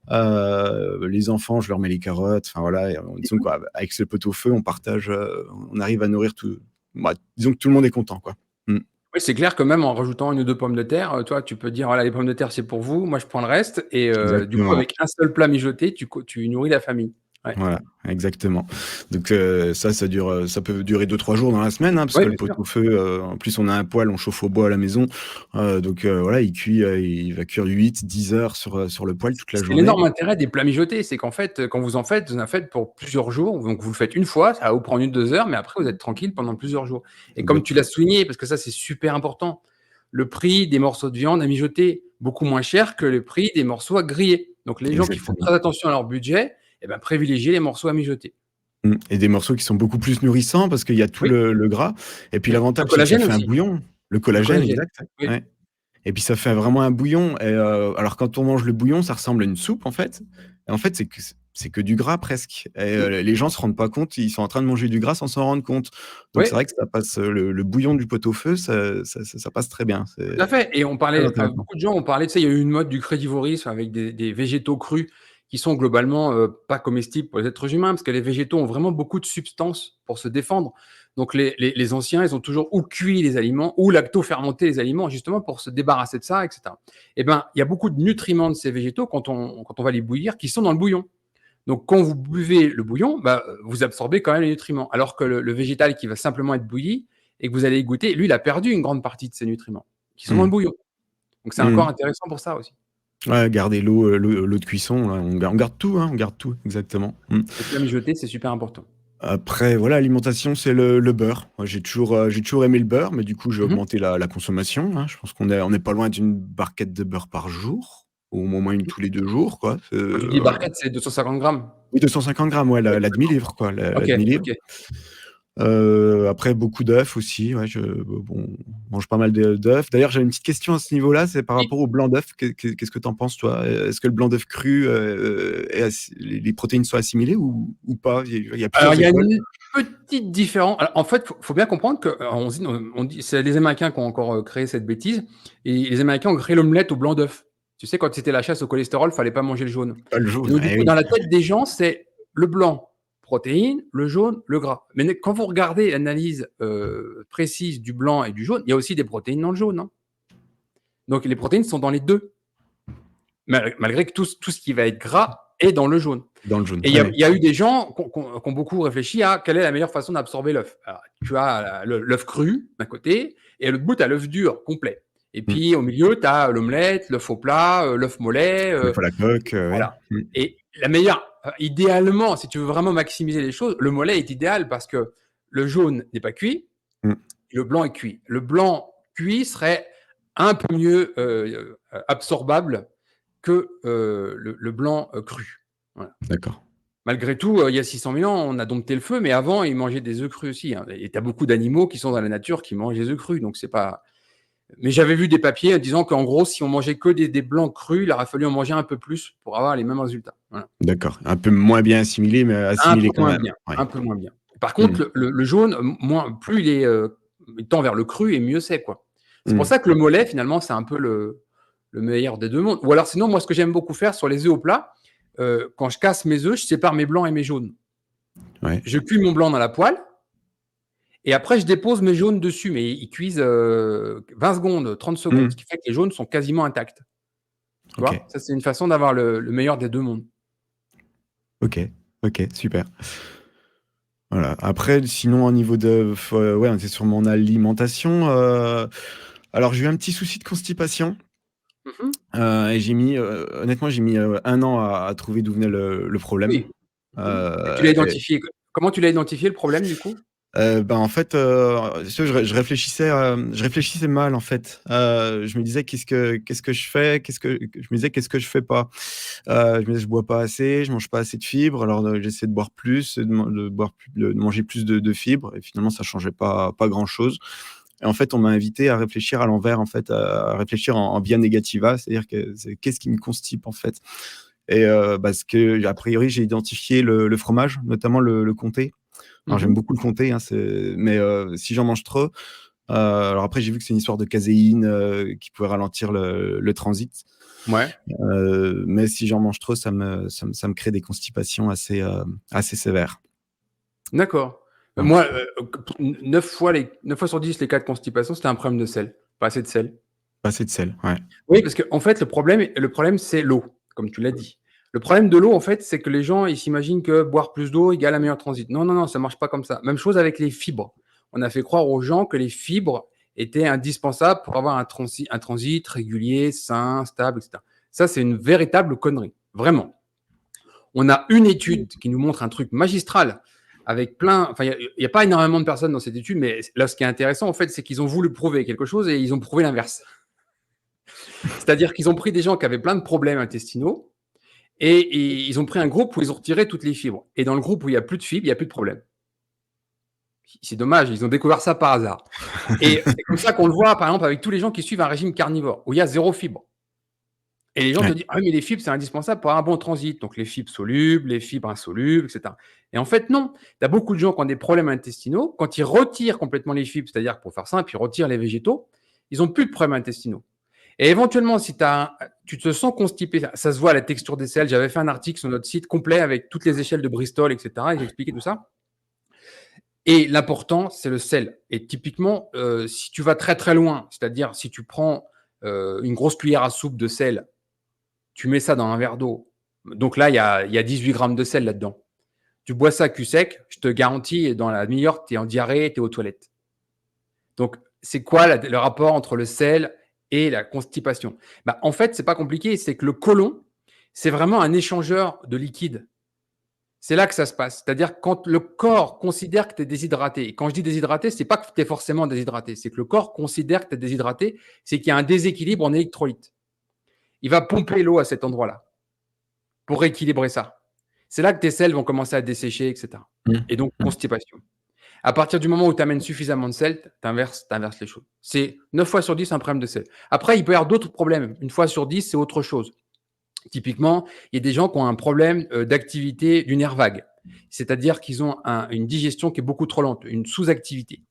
Les enfants, je leur mets les carottes. Enfin voilà, et disons quoi, avec ce pot-au-feu, on partage, on arrive à nourrir tout. Bah, disons que tout le monde est content, quoi. Mmh. Oui, c'est clair que même en rajoutant 1 ou 2 pommes de terre, toi, tu peux dire: «Voilà, les pommes de terre, c'est pour vous, moi je prends le reste» et du coup, Exactement. avec un seul plat mijoté, tu nourris la famille. Ouais. Voilà, exactement. Donc ça peut durer 2-3 jours dans la semaine, hein, parce Ouais, que le bien sûr. pot-au-feu, en plus on a un poêle, on chauffe au bois à la maison, donc voilà, il va cuire 8-10 heures sur le poêle toute la C'est journée. l'énorme intérêt des plats mijotés, c'est qu'en fait, quand vous en faites pour plusieurs jours, donc vous le faites une fois, ça va vous prendre 1-2 heures, mais après vous êtes tranquille pendant plusieurs jours et comme tu l'as Exactement, souligné, parce que ça, c'est super important, le prix des morceaux de viande à mijoter, beaucoup moins cher que le prix des morceaux à griller. Donc les gens qui font exactement. très attention à leur budget, eh ben, privilégiez les morceaux à mijoter. Et des morceaux qui sont beaucoup plus nourrissants parce qu'il y a tout Oui, le gras, et puis oui. Le l'avantage, c'est que ça collagène fait un aussi, bouillon. Le le collagène, collagène. exact, Oui. ouais. Et puis ça fait vraiment un bouillon. Et alors quand on mange le bouillon, ça ressemble à une soupe en fait. Et en fait, c'est que du gras presque. Et Mmh. les gens se rendent pas compte, ils sont en train de manger du gras sans s'en rendre compte. Donc c'est Oui. vrai que ça passe, le bouillon du pot-au-feu, ça passe très bien. Tout à C'est fait et on très parlait enfin, intéressant. beaucoup de gens ont parlé, tu sais, il y a eu une mode du crédivorisme avec des végétaux crus qui sont globalement, pas comestibles pour les êtres humains, parce que les végétaux ont vraiment beaucoup de substances pour se défendre. Donc les anciens, ils ont toujours ou cuit les aliments ou lacto-fermenté les aliments, justement pour se débarrasser de ça et cetera. Et ben, il y a beaucoup de nutriments de ces végétaux quand on va les bouillir, qui sont dans le bouillon. Donc quand vous buvez le bouillon, bah, vous absorbez quand même les nutriments. Alors que le végétal qui va simplement être bouilli et que vous allez goûter, lui, il a perdu une grande partie de ses nutriments qui sont dans le Mmh. bouillon. Donc c'est encore Mmh. intéressant pour ça aussi. Ouais, garder l'eau de cuisson, là, on garde tout, hein, on garde tout, exactement. Et puis la mijoter, c'est super important. Après, voilà, l'alimentation, c'est le beurre. Moi, j'ai toujours aimé le beurre, mais du coup, j'ai Mmh. augmenté la consommation, hein. Je pense qu'on est pas loin d'une barquette de beurre par jour, ou au moins une tous les 2 jours, quoi. Quand tu dis barquette, c'est 250 grammes? Oui, 250 grammes, ouais, Oui, la d'accord. demi-livre, quoi, la OK, demi-livre. OK. Après beaucoup d'œufs aussi, ouais, bon, on mange pas mal de d'œufs. D'ailleurs, j'ai une petite question à ce niveau-là, c'est par Oui. rapport au blanc d'œuf. Qu'est-ce que tu en penses, toi? Est-ce que le blanc d'œuf cru, est les protéines sont assimilées ou pas? Il y a Alors, plusieurs il y a écoles. une petite différence. Alors, en fait, faut bien comprendre que, on dit c'est les Américains qui ont encore, créé cette bêtise et les Américains ont créé l'omelette au blanc d'œuf. Tu sais, quand c'était la chasse au cholestérol, fallait pas manger le jaune Pas le et jaune, donc du eh coup, dans oui. la tête des gens, c'est le blanc, protéines, le jaune, le gras. Mais quand vous regardez l'analyse, précise du blanc et du jaune, il y a aussi des protéines dans le jaune, hein. Donc les protéines sont dans les 2, malgré que tout ce qui va être gras est dans le jaune. Dans le jaune, Et ouais. il y a eu des gens qui ont beaucoup réfléchi à quelle est la meilleure façon d'absorber l'œuf. Alors, tu as l'œuf cru d'un côté, et à l'autre bout, tu as l'œuf dur, complet. Et Mmh. puis au milieu, tu as l'omelette, l'œuf au plat, l'œuf mollet. Le fois la coque, ouais. Voilà. Et la meilleure, idéalement, si tu veux vraiment maximiser les choses, le mollet est idéal parce que le jaune n'est pas cuit, Mmh. le blanc est cuit. Le blanc cuit serait un peu mieux absorbable que le blanc cru. Voilà. D'accord. Malgré tout, il y a 600 000 ans, on a dompté le feu, mais avant, ils mangeaient des œufs crus aussi, hein. Et tu as beaucoup d'animaux qui sont dans la nature qui mangent des œufs crus, donc c'est pas. Mais j'avais vu des papiers disant qu'en gros, si on mangeait que des blancs crus, il aurait fallu en manger un peu plus pour avoir les mêmes résultats. Voilà. D'accord. Un peu moins bien assimilé, mais Un peu assimilé quand moins même. bien, Ouais. un peu moins bien. Par Mmh. contre, le jaune, moins, plus il tend vers le cru et mieux c'est, quoi. C'est pour Mmh. ça que le mollet, finalement, c'est un peu le meilleur des deux mondes. Ou alors, sinon, moi, ce que j'aime beaucoup faire sur les œufs au plat, quand je casse mes œufs, je sépare mes blancs et mes jaunes. Ouais. Je cuis mon blanc dans la poêle et après, je dépose mes jaunes dessus, mais ils cuisent 20 secondes, 30 secondes, Mmh. ce qui fait que les jaunes sont quasiment intacts. Tu OK. vois? Ça, c'est une façon d'avoir le meilleur des deux mondes. OK. OK, super. Voilà. Après, sinon, au niveau de ouais, on était sur mon alimentation, alors j'ai eu un petit souci de constipation, Mmh. et honnêtement, j'ai mis, 1 an à trouver d'où venait le problème. Oui. Mmh. Et tu l'as Et identifié comment tu l'as identifié le problème, du coup? ben, en fait, tu vois, je réfléchissais mal, en fait. Je me disais: «Qu'est-ce que je fais? Je me disais: «Qu'est-ce que je fais pas?» Je me disais: «Je bois pas assez, je mange pas assez de fibres». Alors, j'essayais de boire plus, de boire plus de manger plus de fibres et finalement ça changeait pas grand-chose. Et en fait, on m'a invité à réfléchir à l'envers, en fait, à réfléchir en via negativa, c'est-à-dire que qu'est-ce qui me constipe, en fait? Et parce que a priori, j'ai identifié le fromage, notamment le comté. Alors j'aime Mmh. beaucoup le comté, hein, mais si j'en mange trop, alors après j'ai vu que c'est une histoire de caséine, qui pouvait ralentir le transit. Ouais, Mais si j'en mange trop, ça me crée des constipations assez sévères. d'accord. Voilà. Moi, 9 fois sur 10, les cas de constipation, c'était un problème de sel, pas assez de sel. Pas assez de sel, ouais. Oui, parce qu'en fait, le problème, c'est l'eau, comme tu l'as dit. Le problème de l'eau, en fait, c'est que les gens, ils s'imaginent que boire plus d'eau égale un meilleur transit. Non, non, non, ça marche pas comme ça. Même chose avec les fibres. On a fait croire aux gens que les fibres étaient indispensables pour avoir un transit régulier, sain, stable, etc. Ça, c'est une véritable connerie. Vraiment. On a une étude qui nous montre un truc magistral avec plein. Enfin, il n'y a pas énormément de personnes dans cette étude, mais là, ce qui est intéressant, en fait, c'est qu'ils ont voulu prouver quelque chose et ils ont prouvé l'inverse. C'est-à-dire qu'ils ont pris des gens qui avaient plein de problèmes intestinaux et ils ont pris un groupe où ils ont retiré toutes les fibres. Et dans le groupe où il n'y a plus de fibres, il n'y a plus de problème. C'est dommage, ils ont découvert ça par hasard. Et c'est comme ça qu'on le voit, par exemple, avec tous les gens qui suivent un régime carnivore, où il y a zéro fibre. Et les gens te Ouais. disent: «Ah oui, mais les fibres, c'est indispensable pour avoir un bon transit». Donc les fibres solubles, les fibres insolubles, et cetera. Et en fait, non. Tu as beaucoup de gens qui ont des problèmes intestinaux. Quand ils retirent complètement les fibres, c'est-à-dire, pour faire simple, ils retirent les végétaux, ils ont plus de problèmes intestinaux. Et éventuellement, si tu te sens constipé, ça se voit à la texture des selles. J'avais fait un article sur notre site complet avec toutes les échelles de Bristol, et cetera, et j'expliquais tout ça. Et l'important, c'est le sel. Et typiquement, si tu vas très, très loin, c'est-à-dire si tu prends, une grosse cuillère à soupe de sel, tu mets ça dans un verre d'eau. Donc là, il y a 18 grammes de sel là-dedans. Tu bois ça cul sec, je te garantis, dans la demi-heure, tu es en diarrhée, tu es aux toilettes. Donc, c'est quoi le rapport entre le sel et la constipation. Bah, en fait, c'est pas compliqué, c'est que le côlon, c'est vraiment un échangeur de liquide. C'est là que ça se passe. C'est-à-dire quand le corps considère que tu es déshydraté. Et quand je dis déshydraté, c'est pas que tu es forcément déshydraté, c'est que le corps considère que tu es déshydraté, c'est qu'il y a un déséquilibre en électrolytes. Il va pomper l'eau à cet endroit-là pour rééquilibrer ça. C'est là que tes selles vont commencer à dessécher, etc. Et donc, constipation. À partir du moment où tu amènes suffisamment de sel, tu inverses les choses. C'est 9 fois sur 10 un problème de sel. Après, il peut y avoir d'autres problèmes. Une fois sur 10, c'est autre chose. Typiquement, il y a des gens qui ont un problème d'activité du nerf vague. C'est-à-dire qu'ils ont une digestion qui est beaucoup trop lente, une sous-activité.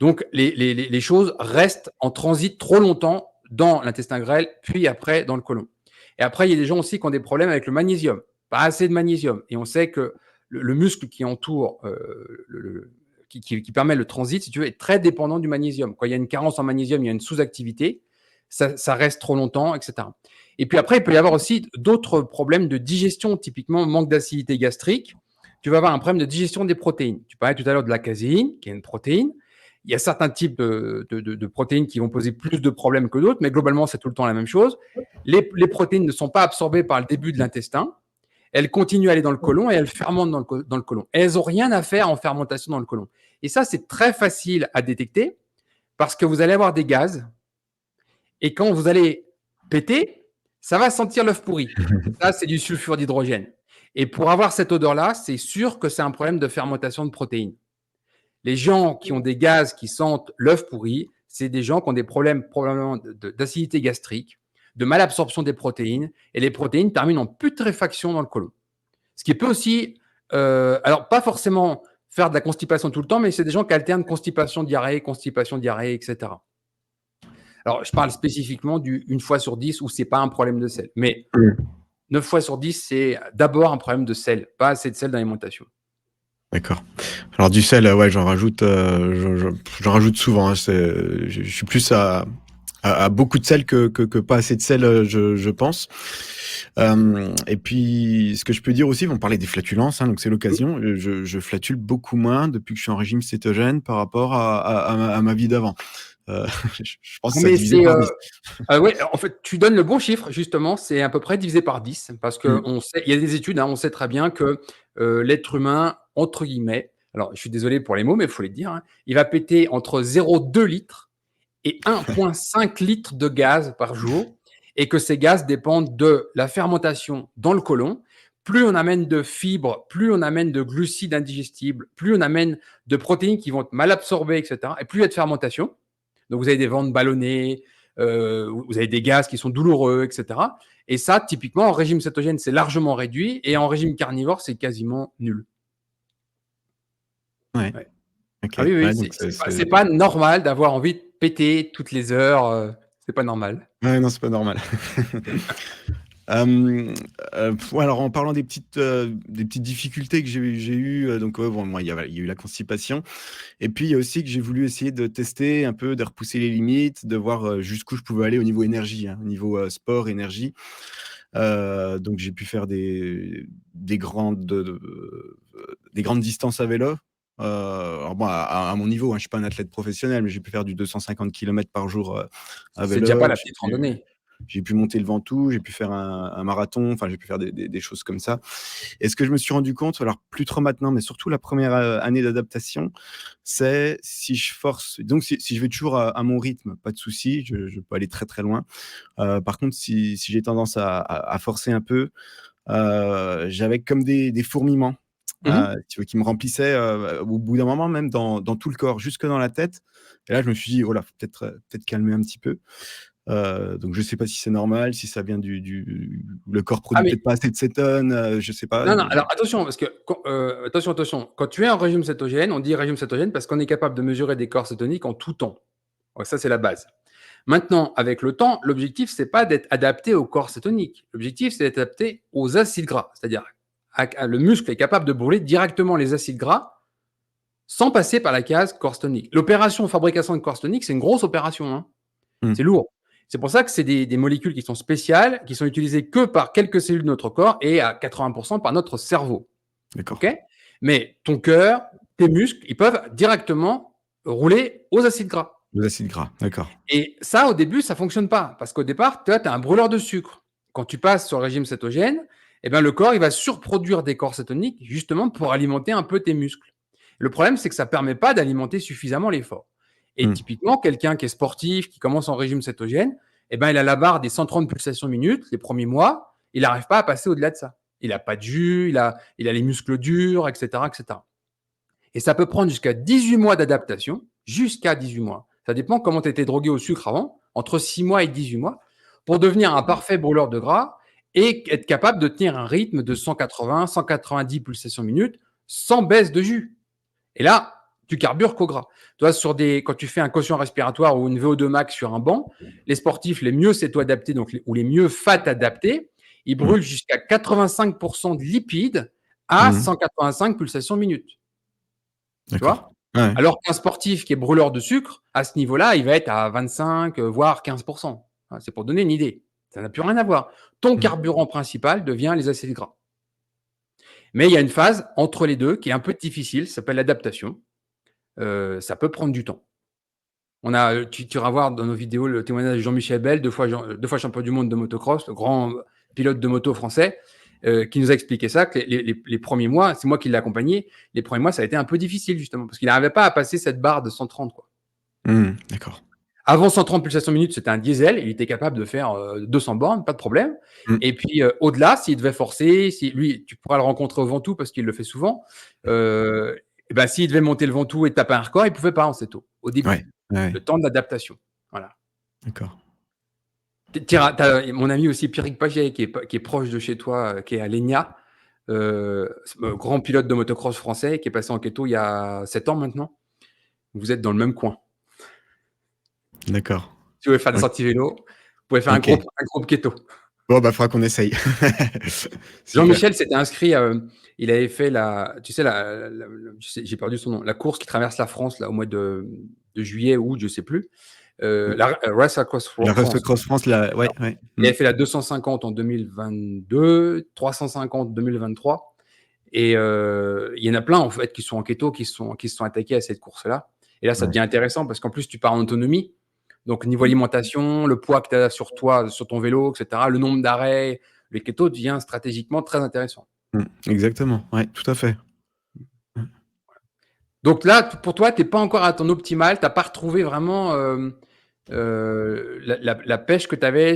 Donc, les choses restent en transit trop longtemps dans l'intestin grêle, puis après dans le côlon. Et après, il y a des gens aussi qui ont des problèmes avec le magnésium. Pas assez de magnésium. Et on sait que le muscle qui entoure, qui permet le transit, si tu veux, est très dépendant du magnésium. Quand il y a une carence en magnésium, il y a une sous-activité, ça reste trop longtemps, etc. Et puis après, il peut y avoir aussi d'autres problèmes de digestion, typiquement manque d'acidité gastrique. Tu vas avoir un problème de digestion des protéines. Tu parlais tout à l'heure de la caséine, qui est une protéine. Il y a certains types de protéines qui vont poser plus de problèmes que d'autres, mais globalement, c'est tout le temps la même chose. Les protéines ne sont pas absorbées par le début de l'intestin. Elles continuent à aller dans le côlon et elles fermentent dans le côlon. Et elles n'ont rien à faire en fermentation dans le côlon. Et ça, c'est très facile à détecter parce que vous allez avoir des gaz. Et quand vous allez péter, ça va sentir l'œuf pourri. Ça, c'est du sulfure d'hydrogène. Et pour avoir cette odeur-là, c'est sûr que c'est un problème de fermentation de protéines. Les gens qui ont des gaz qui sentent l'œuf pourri, c'est des gens qui ont des problèmes probablement d'acidité gastrique, de malabsorption des protéines, et les protéines terminent en putréfaction dans le côlon. Ce qui peut aussi, alors pas forcément faire de la constipation tout le temps, mais c'est des gens qui alternent constipation-diarrhée, etc. Alors, je parle spécifiquement du 1 fois sur 10 où ce n'est pas un problème de sel. Mais 9 fois sur 10, c'est d'abord un problème de sel, pas assez de sel dans l'alimentation. D'accord. Alors du sel, ouais, j'en rajoute souvent, hein. Je suis plus à beaucoup de sel que pas assez de sel, je pense. Et puis, ce que je peux dire aussi, on parlait des flatulences, hein, donc c'est l'occasion. Je flatule beaucoup moins depuis que je suis en régime cétogène par rapport à ma vie d'avant. Je pense que ça a divisé par 10. Ouais, en fait, tu donnes le bon chiffre, justement, c'est à peu près divisé par 10, parce qu'on sait, il y a des études, hein, on sait très bien que l'être humain, entre guillemets, alors je suis désolé pour les mots, mais il faut les dire, hein, il va péter entre 0,2 litres et 1,5 litres de gaz par jour, et que ces gaz dépendent de la fermentation dans le côlon. Plus on amène de fibres, plus on amène de glucides indigestibles, plus on amène de protéines qui vont être mal absorbées, etc., et plus il y a de fermentation. Donc, vous avez des ventres ballonnés, vous avez des gaz qui sont douloureux, etc. Et ça, typiquement, en régime cétogène, c'est largement réduit. Et en régime carnivore, c'est quasiment nul. Ouais. Ouais. OK. Ah oui, oui, Ouais, donc c'est pas normal d'avoir envie de péter toutes les heures. C'est pas normal. ouais, non, c'est pas normal. Ouais, alors en parlant des petites difficultés que j'ai eues, donc ouais, bon, moi, il y a eu la constipation et puis il y a aussi que j'ai voulu essayer de tester un peu, de repousser les limites, de voir, jusqu'où je pouvais aller au niveau énergie, hein, au niveau, sport, énergie. Donc j'ai pu faire des grandes distances à vélo. Alors bon, à mon niveau, hein, je suis pas un athlète professionnel, mais j'ai pu faire du 250 kilomètres par jour, à C'est déjà pas vélo. la petite randonnée. J'ai pu monter le Ventoux, j'ai pu faire un marathon, enfin j'ai pu faire des choses comme ça. Et ce que je me suis rendu compte, alors plus trop maintenant, mais surtout la première année d'adaptation, c'est si je force, donc si je vais toujours à mon rythme, pas de souci, je peux aller très très loin. Par contre, si j'ai tendance à forcer un peu, j'avais comme des fourmillements, tu vois, qui me remplissaient au bout d'un moment, même dans tout le corps, jusque dans la tête. Et là, je me suis dit, oh là, faut peut-être calmer un petit peu. Donc je sais pas si c'est normal, si ça vient le corps Ah, produit mais peut-être pas assez de cétone, je sais pas. non, non, alors attention, parce que attention, quand tu es en régime cétogène, on dit régime cétogène parce qu'on est capable de mesurer des corps cétoniques en tout temps. Ouais, ça, c'est la base. Maintenant, avec le temps, l'objectif, c'est pas d'être adapté au corps cétonique. L'objectif, c'est d'être adapté aux acides gras. C'est-à-dire, le muscle est capable de brûler directement les acides gras sans passer par la case corps cétonique. L'opération fabrication de corps cétonique, c'est une grosse opération, hein. Mmh. C'est lourd. C'est pour ça que c'est des molécules qui sont spéciales, qui sont utilisées que par quelques cellules de notre corps et à 80% par notre cerveau. D'accord. OK? Mais ton cœur, tes muscles, ils peuvent directement rouler aux acides gras. Les acides gras, d'accord. Et ça, au début, ça fonctionne pas. Parce qu'au départ, tu as un brûleur de sucre. Quand tu passes sur le régime cétogène, eh ben, le corps, il va surproduire des corps cétoniques justement pour alimenter un peu tes muscles. Le problème, c'est que ça ne permet pas d'alimenter suffisamment l'effort. Et Mmh. typiquement, quelqu'un qui est sportif, qui commence en régime cétogène, eh ben, il a la barre des 130 pulsations minutes les premiers mois. Il n'arrive pas à passer au-delà de ça. Il n'a pas de jus, il a les muscles durs, etc., etc. Et ça peut prendre jusqu'à 18 mois d'adaptation, jusqu'à 18 mois. Ça dépend comment tu étais drogué au sucre avant, entre 6 mois et 18 mois, pour devenir un parfait brûleur de gras et être capable de tenir un rythme de 180, 190 pulsations minutes sans baisse de jus. Et là, tu carbures qu'au gras. Tu vois, quand tu fais un quotient respiratoire ou une VO2 max sur un banc, les sportifs les mieux céto-adaptés, ou les mieux fat adaptés, ils Mmh. brûlent jusqu'à 85% de lipides à Mmh. 185 pulsations minutes. Tu D'accord. vois? Ouais, ouais. Alors qu'un sportif qui est brûleur de sucre, à ce niveau-là, il va être à 25, voire 15%. C'est pour donner une idée. Ça n'a plus rien à voir. Ton Mmh. carburant principal devient les acides gras. Mais il y a une phase entre les 2 qui est un peu difficile, ça s'appelle l'adaptation. Ça peut prendre du temps. Tu iras voir dans nos vidéos le témoignage de Jean-Michel Bell, 2 fois champion du monde de motocross, le grand pilote de moto français, qui nous a expliqué ça, que les premiers mois, c'est moi qui l'ai accompagné, les premiers mois, ça a été un peu difficile justement, parce qu'il n'arrivait pas à passer cette barre de 130, quoi. Mmh. D'accord. Avant 130 pulsations minutes, c'était un diesel, il était capable de faire 200 bornes, pas de problème. Mmh. Et puis au-delà, s'il devait forcer, lui, tu pourras le rencontrer au Ventoux parce qu'il le fait souvent. Et ben, s'il devait monter le Ventoux et taper un record, il pouvait pas en CETO, au Ouais. début. Ouais. Le temps de l'adaptation. Voilà. D'accord. T'as mon ami aussi, Pierrick Paget, qui est proche de chez toi, qui est à l'ENIA, grand pilote de motocross français, qui est passé en keto il y a 7 ans maintenant. Vous êtes dans le même coin. D'accord. Si vous voulez faire des OK. sorties vélo, vous pouvez faire OK. un groupe keto. Bon, bah, faudra qu'on essaye. Super. Jean-Michel s'était inscrit, il avait fait tu sais, j'ai perdu son nom, la course qui traverse la France là, au mois de juillet, août, je sais plus. Mmh. La Race Across La Race France. Cross France, là, ouais, Alors, ouais. il Mmh. avait fait la 250 en 2022, 350 2023 et il y en a plein en fait qui sont en keto, qui se sont attaqués à cette course-là. Et là, ça Ouais. devient intéressant parce qu'en plus, tu pars en autonomie. Donc niveau Mmh. alimentation, le poids que tu as sur toi, sur ton vélo, et cetera, le nombre d'arrêts, le keto devient stratégiquement très intéressant. Mmh. Exactement. Ouais, tout à fait. Mmh. Donc là, pour toi, tu es pas encore à ton optimal, tu as pas retrouvé vraiment, la pêche que tu avais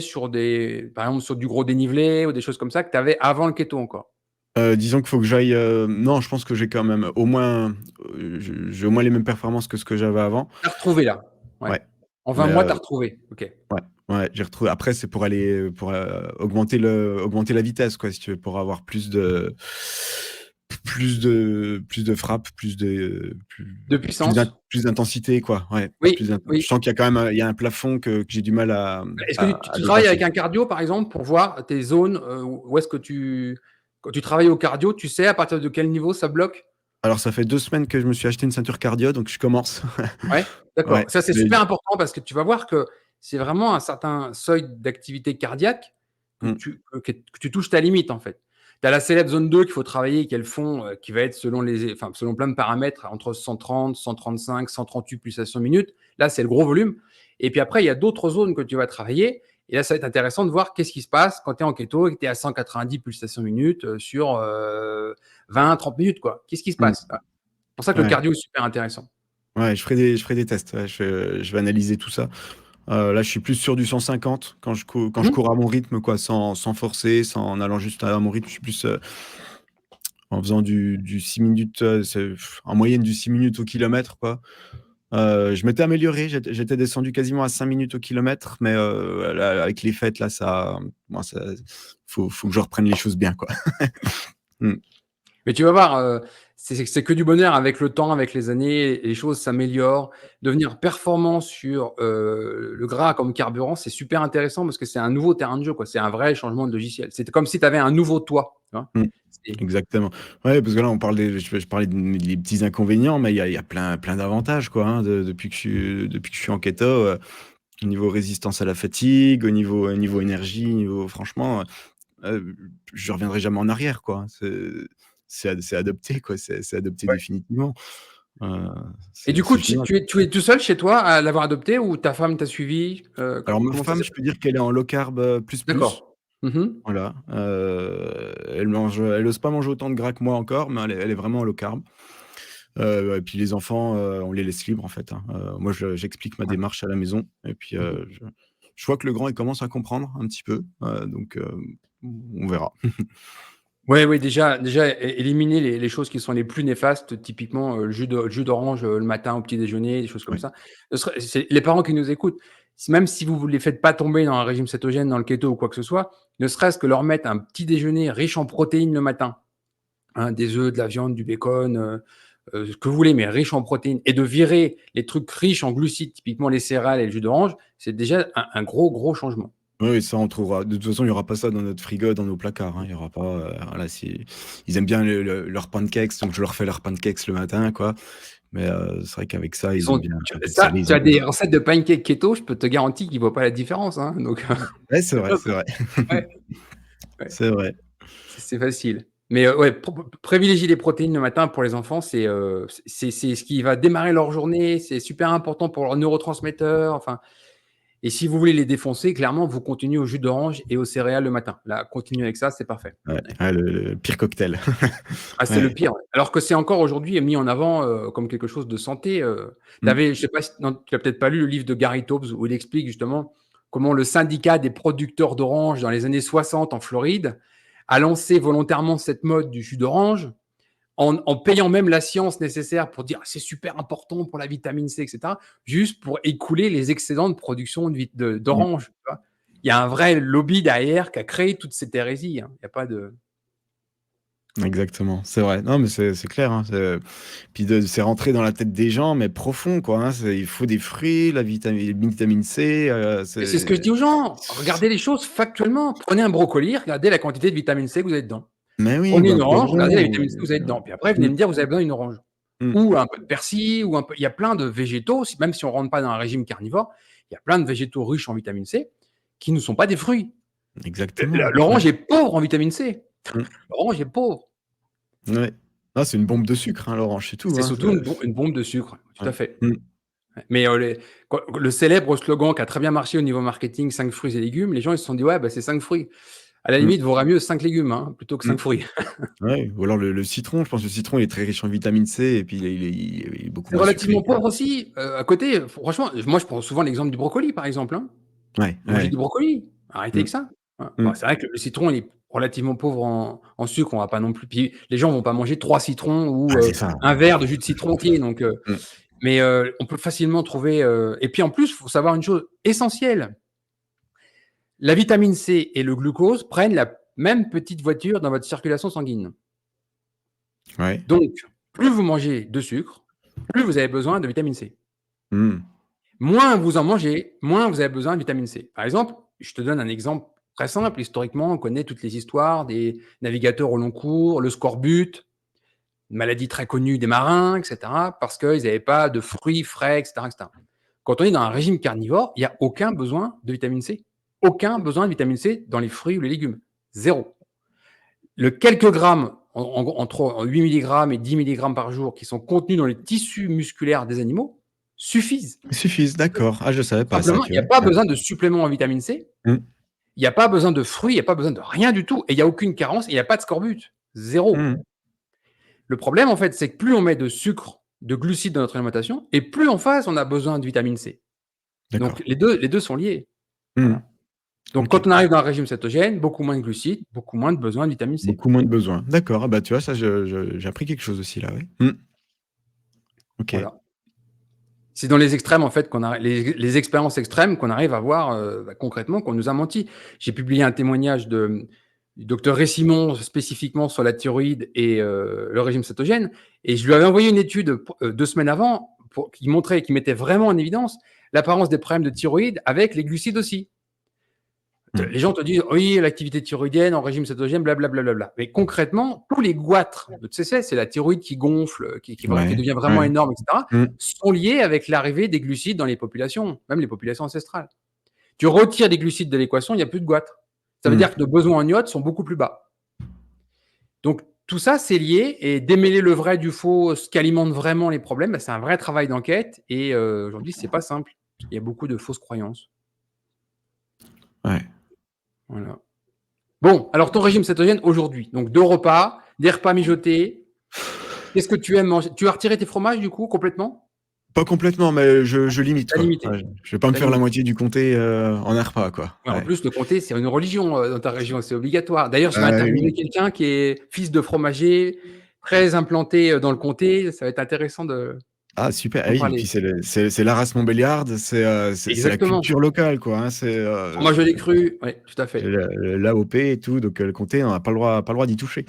par exemple, sur du gros dénivelé ou des choses comme ça que tu avais avant le keto encore? Disons qu'il faut que j'aille, non, je pense que j'ai quand même au moins, j'ai au moins les mêmes performances que ce que j'avais avant. Tu as retrouvé là? Ouais. Ouais, En 20 mais mois, tu as retrouvé? OK. ouais, ouais, j'ai retrouvé après c'est pour aller, pour, augmenter la vitesse quoi, si tu veux, pour avoir plus de frappe, De puissance? plus d'intensité quoi, ouais, Oui, je oui. sens qu'il y a quand même, il y a un plafond que j'ai du mal à, Est-ce que tu travailles avec dépasser. un cardio, par exemple, pour voir tes zones, où est-ce que quand tu travailles au cardio, tu sais à partir de quel niveau ça bloque? Alors ça fait 2 semaines que je me suis acheté une ceinture cardio, donc je commence. Ouais, d'accord. Ouais, Ça, c'est mais super important parce que tu vas voir que c'est vraiment un certain seuil d'activité cardiaque mmh, que tu touches ta limite, en fait. Tu as la célèbre zone 2 qu'il faut travailler, qui est le fond, qui va être selon plein de paramètres, entre 130, 135, 138 pulsations minutes. Là, c'est le gros volume. Et puis après, il y a d'autres zones que tu vas travailler. Et là, ça va être intéressant de voir qu'est-ce qui se passe quand tu es en keto et que tu es à 190 pulsations minutes sur 20, 30 minutes, quoi. Qu'est-ce qui se mmh, passe? Voilà. C'est pour ça que le ouais, cardio est super intéressant. ouais, je ferai des tests, ouais, je vais analyser tout ça. Là, je suis plus sur du 150 quand je Mmh. cours à mon rythme quoi, sans forcer, en allant juste à mon rythme. Je suis plus, en faisant du 6 minutes, en moyenne du 6 minutes au kilomètre quoi. Je m'étais amélioré, j'étais descendu quasiment à 5 minutes au kilomètre, mais là, avec les fêtes là, faut que je reprenne les choses bien quoi. Mmh. Mais tu vas voir, c'est que du bonheur avec le temps, avec les années, les choses s'améliorent. Devenir performant sur, le gras comme carburant, c'est super intéressant parce que c'est un nouveau terrain de jeu, quoi. C'est un vrai changement de logiciel. C'est comme si tu avais un nouveau toi, tu vois? Mmh. C'est Exactement. Ouais, parce que là, on parle je parlais des petits inconvénients, mais il y a plein d'avantages, quoi, hein, depuis que je suis en keto, au niveau résistance à la fatigue, au niveau énergie, franchement, je reviendrai jamais en arrière, quoi. C'est adopté, quoi, c'est adopté définitivement. Heu, Et du coup, c'est tu génial. tu es tu es tout seul chez toi à l'avoir adopté ou ta femme t'a suivi? Alors ma Comment ça femme, s'est je passé? peux dire qu'elle est en low carb, plus. D'accord. Mmh. Voilà, elle ose pas manger autant de gras que moi encore, mais elle est vraiment en low carb. Et puis les enfants, on les laisse libres en fait, hein. Moi j'explique ma Ouais. démarche à la maison et puis, Mmh. je vois que le grand, il commence à comprendre un petit peu, donc on verra. Ouais, oui, déjà éliminer les choses qui sont les plus néfastes, typiquement, le jus d'orange, le matin au petit déjeuner, des choses comme Ouais. ça. Ce serait c'est les parents qui nous écoutent, même si vous les faites pas tomber dans un régime cétogène, dans le keto ou quoi que ce soit, ne serait-ce que leur mettre un petit déjeuner riche en protéines le matin, hein, des œufs, de la viande, du bacon, ce que vous voulez, mais riche en protéines et de virer les trucs riches en glucides, typiquement les céréales et le jus d'orange, c'est déjà un gros, gros changement. Oui, oui, ça on trouvera. De toute façon, il y aura pas ça dans notre frigo, dans nos placards, hein. Il y aura pas, voilà, ils aiment bien leurs pancakes, donc je leur fais leurs pancakes le matin, quoi. Mais c'est vrai qu'avec ça, Ils ils aiment ont bien tu un peu de ça, tu as céréales. des recettes de pancakes keto, je peux te garantir qu'ils voient pas la différence, hein, donc Ouais, c'est c'est vrai, top, c'est hein. vrai. Ouais, ouais, C'est vrai. c'est facile. Mais ouais, privilégier les protéines le matin pour les enfants, c'est ce qui va démarrer leur journée, c'est super important pour leurs neurotransmetteurs, enfin et si vous voulez les défoncer, clairement, vous continuez au jus d'orange et aux céréales le matin. Là, continuez avec ça, c'est parfait. Ouais, Ouais. ah le pire cocktail. Ah, c'est le Ouais. pire, ouais. Alors que c'est encore aujourd'hui mis en avant, comme quelque chose de santé, Mmh. je sais pas si non, tu as peut-être pas lu le livre de Gary Taubes où il explique justement comment le syndicat des producteurs d'oranges dans les années 60 en Floride a lancé volontairement cette mode du jus d'orange en payant même la science nécessaire pour dire: «C'est super important pour la vitamine C» et cetera, juste pour écouler les excédents de production Mmh. d'oranges, tu vois? Il y a un vrai lobby derrière qui a créé toute cette hérésie, hein. Il y a pas de Exactement, c'est vrai. Non, mais c'est clair, hein, puis c'est rentré dans la tête des gens, mais profond, quoi, hein. Il faut des fruits, la vitamine C, Mais c'est ce que je dis aux gens, regardez les choses factuellement. Prenez un brocoli, regardez la quantité de vitamine C que vous avez dedans. mais oui, ou Prenez un une orange, regardez la poivron, vitamine C que vous avez dedans. Puis après, venez mmh, me dire: «Vous avez besoin d'une orange» mmh, ou un peu de persil ou un peu il y a plein de végétaux, même si on rentre pas dans un régime carnivore, il y a plein de végétaux riches en vitamine C qui ne sont pas des fruits. exactement, ouais, L'orange est pauvre en vitamine C. mmh, L'orange est pauvre. ouais. Ah, c'est une bombe de sucre, hein, l'orange, c'est tout, C'est hein, surtout une bombe de sucre, tout ouais, à fait. mmh, Ouais. Mais le célèbre slogan qui a très bien marché au niveau marketing, 5 fruits et légumes, les gens ils se sont dit: «Ouais, bah, c'est 5 fruits». À la mmh, limite, il vaudrait mieux 5 légumes, hein, plutôt que mmh, 5 fruits. ouais, ou alors le citron, je pense que le citron, il est très riche en vitamine C et puis il est beaucoup C'est moins sucré. relativement pauvre aussi, à côté, franchement, moi je prends souvent l'exemple du brocoli, par exemple, hein. Ouais, Mangez ouais, du brocoli, arrêtez mmh, avec ça. Hein. mmh. Bon, c'est vrai que le citron, il est relativement pauvre en sucre, on va pas non plus puis les gens vont pas manger 3 citrons ou Ah, c'est ça. 1 verre de jus de citron entier donc Mmh, mais on peut facilement trouver, et puis en plus, il faut savoir une chose essentielle, la vitamine C et le glucose prennent la même petite voiture dans votre circulation sanguine. ouais, Donc plus vous mangez de sucre, plus vous avez besoin de vitamine C. mmh, Moins vous en mangez, moins vous avez besoin de vitamine C. Par exemple, je te donne un exemple très simple. Historiquement, on connaît toutes les histoires des navigateurs au long cours, le scorbut, une maladie très connue des marins, et cetera, parce qu'ils n'avaient pas de fruits frais, et cetera, et cetera. Quand on est dans un régime carnivore, il y a aucun besoin de vitamine C. Aucun besoin de vitamine C dans les fruits ou les légumes. Zéro. Le quelques grammes, entre 8 milligrammes et 10 milligrammes par jour, qui sont contenus dans les tissus musculaires des animaux, suffisent. ils suffisent, d'accord. Ah, je savais pas ça, Simplement, il tu n'y a vois? pas Ouais. besoin de suppléments en vitamine C, Mmh, il n'y a pas besoin de fruits, il n'y a pas besoin de rien du tout et il n'y a aucune carence et il n'y a pas de scorbut. Zéro. mmh, Le problème, en fait, c'est que plus on met de sucre, de glucides dans notre alimentation et plus en face, on a besoin de vitamine C. Donc d'accord. les deux sont liés. Mmh, Voilà. Donc OK. quand on arrive dans un régime cétogène, beaucoup moins de glucides, beaucoup moins de besoin de vitamine C. Beaucoup moins de besoins. D'accord, ah bah, tu vois, ça j'ai appris quelque chose aussi là, oui. Mmh, OK. Voilà. C'est dans les extrêmes, en fait, qu'on a les expériences extrêmes qu'on arrive à voir, concrètement qu'on nous a menti. J'ai publié un témoignage du docteur Récimon spécifiquement sur la thyroïde et le régime cétogène et je lui avais envoyé une étude 2 semaines avant pour qui mettait vraiment en évidence l'apparence des problèmes de thyroïde avec les glucides aussi. Mmh. Les gens te disent: «Oui, l'activité thyroïdienne en régime cétogène, blablabla». Mais concrètement, tous les goitres de TCC, c'est la thyroïde qui gonfle, qui Ouais, devient vraiment ouais. énorme et cetera, Mmh, sont liés avec l'arrivée des glucides dans les populations, même les populations ancestrales. Tu retires les glucides de l'équation, il y a plus de goitres. Ça veut mmh. dire que nos besoins en iode sont beaucoup plus bas. Donc tout ça, c'est lié et démêler le vrai du faux, ce qui alimente vraiment les problèmes, c'est un vrai travail d'enquête et aujourd'hui, c'est pas simple. Il y a beaucoup de fausses croyances. Ouais. Voilà. Bon, alors ton régime cétogène aujourd'hui, donc 2 repas, des repas mijotés. Qu'est-ce que tu aimes manger? Tu as retiré tes fromages du coup complètement? Pas complètement, mais je limite, Tu quoi. limité? Ouais, je vais pas me Tu faire la limité. moitié du comté, en un repas, quoi. Ouais, en Ouais. plus, le comté, c'est une religion, dans ta région, c'est obligatoire. D'ailleurs, je vais interviewer Oui. quelqu'un qui est fils de fromager, très implanté, dans le comté. Ça va être intéressant de Ah super, ah d'en oui et parler. puis c'est la race Montbéliarde, c'est la Exactement. culture locale, quoi, hein. Fromage de lait cru, oui, tout à fait. L'AOP et tout, donc le comté, on n'a pas le droit d'y toucher.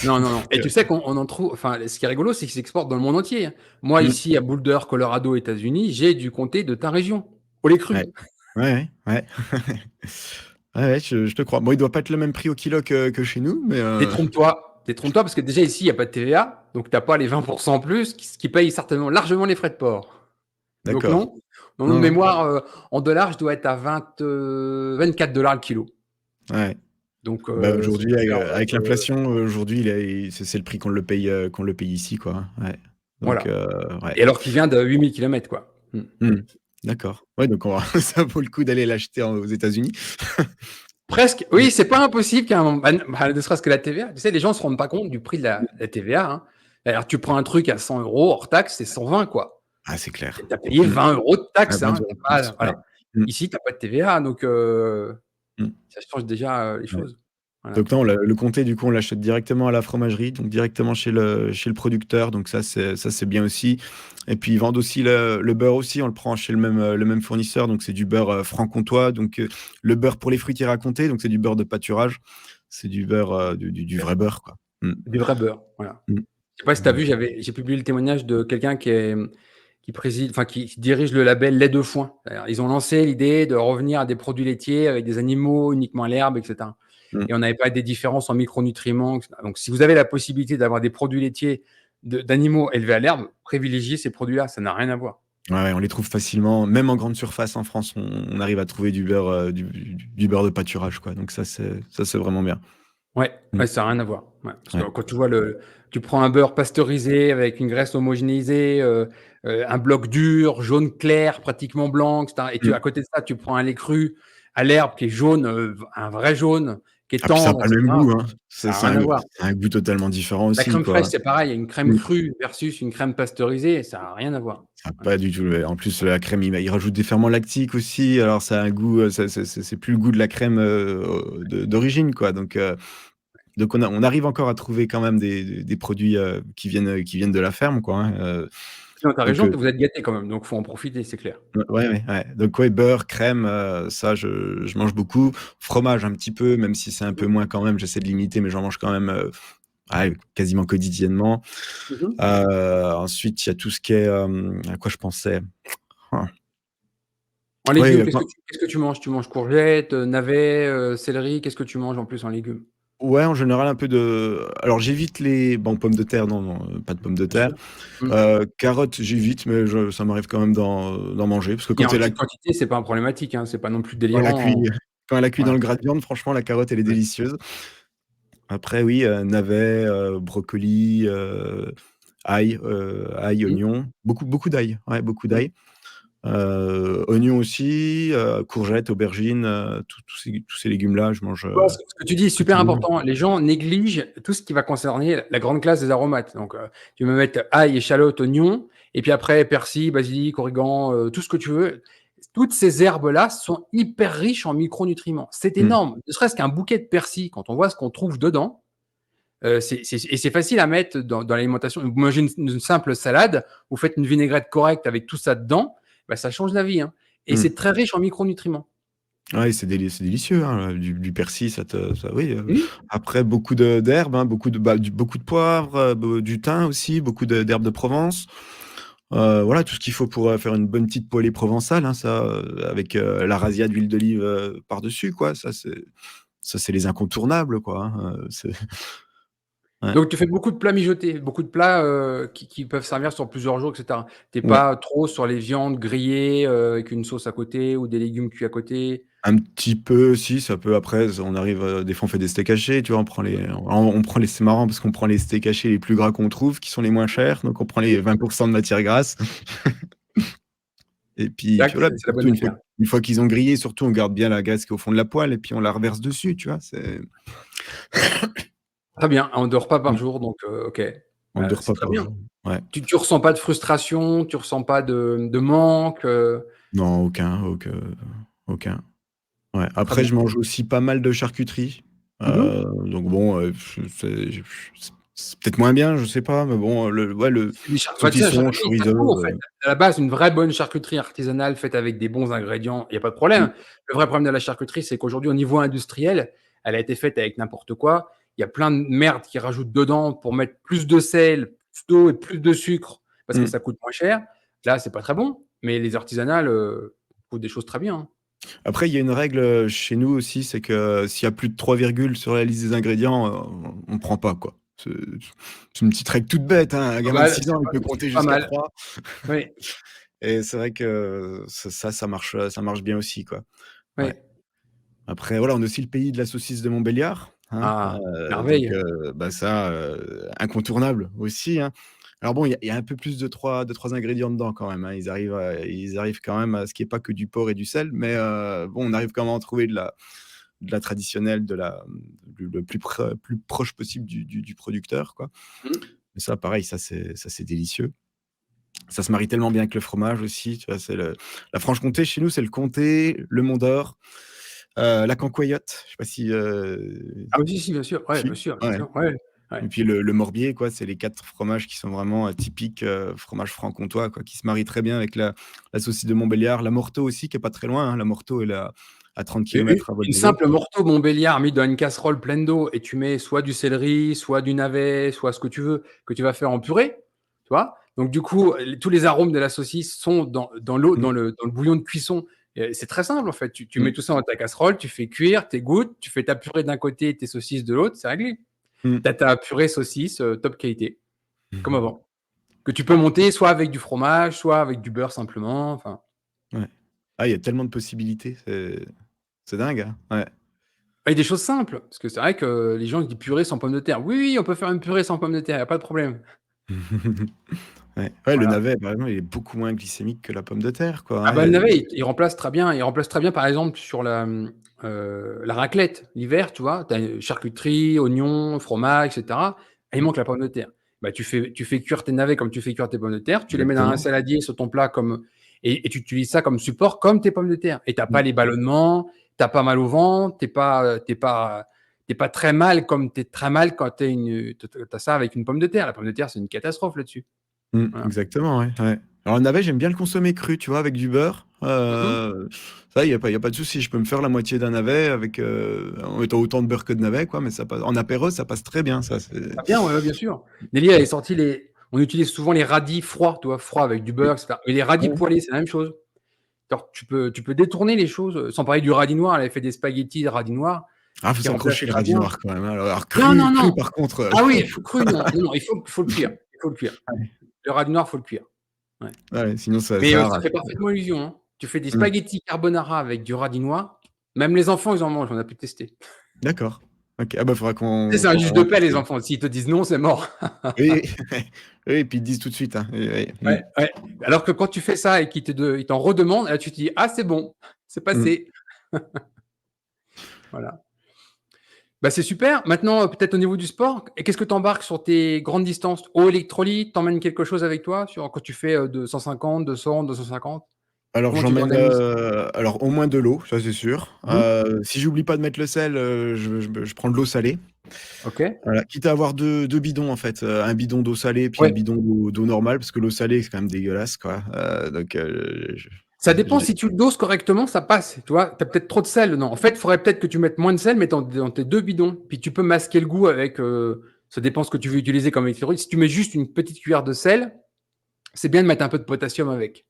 Non, non, non et Donc tu sais qu'on en trouve enfin, ce qui est rigolo, c'est qu'ils s'exportent dans le monde entier, hein. Moi, mmh, ici, à Boulder, Colorado, États-Unis, j'ai du comté de ta région, au lait cru. ouais. Ouais, ouais, ouais. Ouais, ouais, je te crois. Bon, il doit pas être le même prix au kilo que chez nous, mais Détrompe-toi parce que déjà ici, il y a pas de TVA, donc tu as pas les 20 en plus qui payent certainement largement les frais de port. Donc d'accord. non, non, de Non, non, mémoire, en dollars, je dois être à 24 $ le kilo. ouais. Donc Bah, c'est aujourd'hui, super, avec l'inflation, aujourd'hui, c'est le prix qu'on le paye ici, quoi, hein. Ouais. Donc voilà ouais. et alors qu'il vient de 8 000 kilomètres, quoi. Mmh. Mmh. D'accord. Ouais, donc on va ça vaut le coup d'aller l'acheter aux États-Unis. Presque, Mmh. oui, c'est pas impossible qu'à un moment ne serait-ce que la TVA. Tu sais, les gens se rendent pas compte du prix de la TVA, hein. Alors tu prends un truc à 100 € hors taxe, c'est 120 quoi. Ah, c'est clair. Tu as payé Mmh. 20 € de Ah, taxes, hein, 20 € tu de pas plus, ouais. voilà. Mmh. Ici, tu as pas de TVA donc Mmh. ça change déjà, les Ouais. choses. Voilà. Donc non, le comté, du coup, on l'achète directement à la fromagerie, donc directement chez le producteur, donc ça c'est bien aussi. Et puis ils vendent aussi le beurre aussi, on le prend chez le même fournisseur, donc c'est du beurre, franc-comtois, donc le beurre pour les fruitières à comté, donc c'est du beurre de pâturage, c'est du beurre, du vrai beurre, quoi. Mmh. Du vrai beurre, voilà. Mmh. Je sais pas si tu as Ouais. vu, j'ai publié le témoignage de quelqu'un qui préside enfin qui dirige le label lait de foin. C'est-à-dire, ils ont lancé l'idée de revenir à des produits laitiers avec des animaux uniquement à l'herbe et cetera Mmh. et on n'avait pas des différences en micronutriments et cetera. Donc si vous avez la possibilité d'avoir des produits laitiers d'animaux élevés à l'herbe, privilégiez ces produits-là, ça n'a rien à voir. Ouais, ouais, on les trouve facilement, même en grande surface en France, on arrive à trouver du beurre, du beurre de pâturage, quoi, donc ça c'est vraiment bien. Ouais, Mmh. ouais, ça a rien à voir. Ouais, parce que Ouais. quand tu prends un beurre pasteurisé avec une graisse homogénéisée, un bloc dur, jaune clair, pratiquement blanc, et cetera et Mmh. à côté de ça, tu prends un lait cru à l'herbe qui est jaune, un vrai jaune, qui est Ah puis ça a tendre pas et le même cetera. goût, hein. Ça a rien à voir. C'est un goût totalement différent La aussi, crème fraîche, quoi. c'est pareil, il y a une crème Mmh. crue versus une crème pasteurisée, ça a rien à voir. Ça a Voilà. pas du tout le en plus, la crème, il rajoute des ferments lactiques aussi, alors ça a un goût, c'est plus le goût de la crème, d'origine, quoi, donc on arrive encore à trouver quand même des produits, qui viennent de la ferme, quoi, hein, Dans ta donc région, vous êtes gâtés quand même, donc faut en profiter, c'est clair. ouais, ouais, ouais, donc ouais, beurre, crème, ça je mange beaucoup. Fromage un petit peu, même si c'est un peu Mmh. moins quand même, j'essaie de limiter, mais j'en mange quand même, ouais, quasiment quotidiennement. Mmh mh. Ensuite, il y a tout ce qui est, à quoi je pensais? Ah, En oui, légumes, qu'est-ce que tu manges? Tu manges courgettes, navets, céleri? Qu'est-ce que tu manges en plus en légumes? ouais, en général, un peu de alors j'évite les bon, pommes de terre, non, non, pas de pommes de Bien terre. sûr. Mmh. Carottes, j'évite, mais ça m'arrive quand même d'en manger parce que Et quand en elle a petite quantité, c'est pas problématique, hein, c'est pas non plus quand elle a cuit délirant. quand elle a cuit dans Voilà, le gras de viande, franchement, la carotte, elle est ouais. délicieuse. Après oui, navets, brocoli, ail, Mmh. oignon, beaucoup d'ail, ouais, beaucoup Mmh. d'ail. Oignons aussi, courgettes, aubergines, tous ces légumes-là, je mange, Tu vois, ce que tu dis est super quotidiennement. important. Les gens négligent tout ce qui va concerner la grande classe des aromates. Donc, tu peux mettre ail, échalote, oignon et puis après persil, basilic, origan, tout ce que tu veux. Toutes ces herbes-là sont hyper riches en micronutriments. C'est Mmh, énorme. Ne serait-ce qu'un bouquet de persil, quand on voit ce qu'on trouve dedans, c'est facile à mettre dans l'alimentation. Vous mangez une simple salade, vous faites une vinaigrette correcte avec tout ça dedans, bah, ça change la vie, hein et mmh. c'est très riche en micronutriments. Ouais, c'est délicieux, hein, du persil, ça oui, Mmh. après beaucoup d'herbes, hein, beaucoup de poivre, du thym aussi, beaucoup d'herbes de Provence. Voilà, tout ce qu'il faut pour, faire une bonne petite poêlée provençale, hein, ça, avec, la razzia d'huile d'olive, par-dessus, quoi. Ça, c'est les incontournables, quoi, hein, c'est Ouais. Donc tu fais beaucoup de plats mijotés, beaucoup de plats, qui peuvent servir sur plusieurs jours et cetera. Tu es Ouais. pas trop sur les viandes grillées, avec une sauce à côté ou des légumes cuits à côté? Un petit peu, si, ça peut après, on arrive, des fois on fait des steaks hachés, tu vois? On prend les c'est marrant parce qu'on prend les steaks hachés les plus gras qu'on trouve, qui sont les moins chers, donc on prend les 20 de matière grasse et puis Tac, voilà, c'est la bonne surtout matière. une fois qu'ils ont grillé, surtout on garde bien la graisse qui est au fond de la poêle et puis on la reverse dessus, tu vois? Très bien, en 2 repas par Mmh, jour donc OK. en 2 C'est repas très par bien. jour. Ouais. Tu ressens pas de frustration, tu ressens pas de manque, Non, aucun. Ouais, très après bien. je mange aussi pas mal de charcuterie, Mmh mh. donc bon, c'est peut-être moins bien, je sais pas, mais bon, le C'est des char bah, tu sais, la saucisson, charcuterie, il y a chorizo, tout en fait. À la base, une vraie bonne charcuterie artisanale faite avec des bons ingrédients, il y a pas de mmh, problème. Le vrai problème de la charcuterie, c'est qu'aujourd'hui, au niveau industriel, elle a été faite avec n'importe quoi. Il y a plein de merde qu'ils rajoutent dedans pour mettre plus de sel, plus d'eau et plus de sucre parce que mmh. ça coûte moins cher. Là, c'est pas très bon, mais les artisanales, font des choses très bien, hein. Après, il y a une règle, chez nous aussi, c'est que s'il y a plus de 3 virgules sur la liste des ingrédients, on prend pas, quoi. C'est une petite règle toute bête, hein. Un Pas gamin de mal, 6 ans, il peut c'est compter pas jusqu'à mal. 3 Oui, et c'est vrai que ça marche bien aussi, quoi. Ouais. oui. Après voilà, on est aussi le pays de la saucisse de Montbéliard, hein, Ah, donc merveille. bah, ça, incontournable aussi, hein. Alors bon, il y a un peu plus de 3 ingrédients dedans quand même, hein. Ils arrivent quand même à ce qu'il y ait pas que du porc et du sel, mais bon, on arrive quand même à en trouver de la traditionnelle, le plus proche possible du producteur, quoi. Mmh. Et ça pareil, ça c'est délicieux. Ça se marie tellement bien avec le fromage aussi, tu vois? La Franche-Comté chez nous, c'est le comté, le Mont d'Or, la Cancoyotte, je sais pas si, Ah oui, si, si, bien sûr. Ouais, bien si? sûr, bien Ouais. sûr. Ouais, ouais. Et puis le Morbier, quoi, c'est les 4 fromages qui sont vraiment, typiques, fromage franc-comtois, quoi, qui se marient très bien avec la saucisse de Montbéliard. La Morteau aussi, qui est pas très loin, hein. La Morteau, elle est à 30 Et kilomètres à votre une vélo. simple morteau Montbéliard mis dans une casserole pleine d'eau et tu mets soit du céleri, soit du navet, soit ce que tu veux, que tu vas faire en purée, tu vois? Donc du coup, tous les arômes de la saucisse sont dans l'eau, Mmh, dans le bouillon de cuisson. C'est très simple en fait. Tu mets mmh, tout ça dans ta casserole, tu fais cuire, tu égouttes, tu fais ta purée d'un côté et tes saucisses de l'autre, c'est réglé. mmh. Tu as ta purée saucisse, top qualité, comme avant. Que tu peux monter soit avec du fromage, soit avec du beurre simplement, enfin. Ouais. Ah, il y a tellement de possibilités, c'est dingue, hein? Ouais. Et des choses simples, parce que c'est vrai que les gens ils disent: «Purée sans pommes de terre». Oui, oui, on peut faire une purée sans pommes de terre, il y a pas de problème. Ouais. Ouais, le Voilà. navet, par exemple, il est beaucoup moins glycémique que la pomme de terre, quoi, Ah hein, bah, le navet, il remplace très bien. Il remplace très bien, par exemple, sur la raclette, l'hiver, tu vois? Tu as charcuterie, oignons, fromage et cetera. Et il Mmh, manque la pomme de terre. Bah, tu fais cuire tes navets comme tu fais cuire tes pommes de terre, tu les mets dans un exactement. saladier sur ton plat comme et tu utilises ça comme support, comme tes pommes de terre. Et tu as pas Mmh. les ballonnements, tu as pas mal au ventre, tu es pas très mal comme tu es très mal quand tu as ça avec une pomme de terre. La pomme de terre, c'est une catastrophe là-dessus. Voilà. Exactement, ouais, ouais. Alors le navet, j'aime bien le consommer cru, tu vois? Avec du beurre, Mmh mh. ça, il y a pas de souci. Je peux me faire la moitié d'un navet avec, en mettant autant de beurre que de navet, quoi, mais ça passe en apéro, ça passe très bien, ça, c'est Ah bien, ouais, ouais, bien sûr. Nelly avait sorti les on utilise souvent les radis froids, tu vois? Froids avec du beurre oui. et cetera. Mais les radis Ouais. poêlés, c'est la même chose. Alors tu peux détourner les choses, sans parler du radis noir. Elle avait fait des spaghettis de radis noir Ah, faut qui remplacent s'accrocher le très radis bien. noir quand même, hein. Alors Non, non, cru non! par contre, Ah oui, cru non, non, non, il faut le cuire, il faut le cuire. ouais, Le radis noir, faut le cuire. Ouais. ouais, sinon ça Mais ça ça arrache. fait parfaitement illusion, hein. Tu fais des Mmh. spaghettis carbonara avec du radis noir, même les enfants, ils en mangent, on a pu tester. D'accord. OK. Ah bah, faudra Tu sais, qu'on c'est un qu'on juge de rencontre paix les les enfants. S'ils te disent non, c'est mort. oui, oui, et puis ils disent tout de suite, hein. Oui, oui. Ouais, ouais. Alors que quand tu fais ça et qu'ils t'en redemandent, là, tu te dis: «Ah, c'est bon, c'est Mmh. passé». Voilà. Bah, c'est super. Maintenant, peut-être au niveau du sport, et qu'est-ce que tu embarques sur tes grandes distances? Eau, électrolytes, tu emmènes quelque chose avec toi sur quand tu fais, de 150, 200, 250? Alors Comment tu j'emmène, t'organises? alors au moins de l'eau, ça c'est sûr. Mmh mh. Si j'oublie pas de mettre le sel, je prends de l'eau salée. OK. Voilà, quitte à avoir 2 bidons en fait, un bidon d'eau salée puis un Ouais. bidon d'eau normale parce que l'eau salée c'est quand même dégueulasse quoi, donc Ça dépend je si tu le doses correctement, ça passe, tu vois? Tu as peut-être trop de sel dedans. En fait, il faudrait peut-être que tu mettes moins de sel, mais dans tes 2 bidons. Puis tu peux masquer le goût avec, ça dépend ce que tu veux utiliser comme électrolyte. Si tu mets juste une petite cuillère de sel, c'est bien de mettre un peu de potassium avec.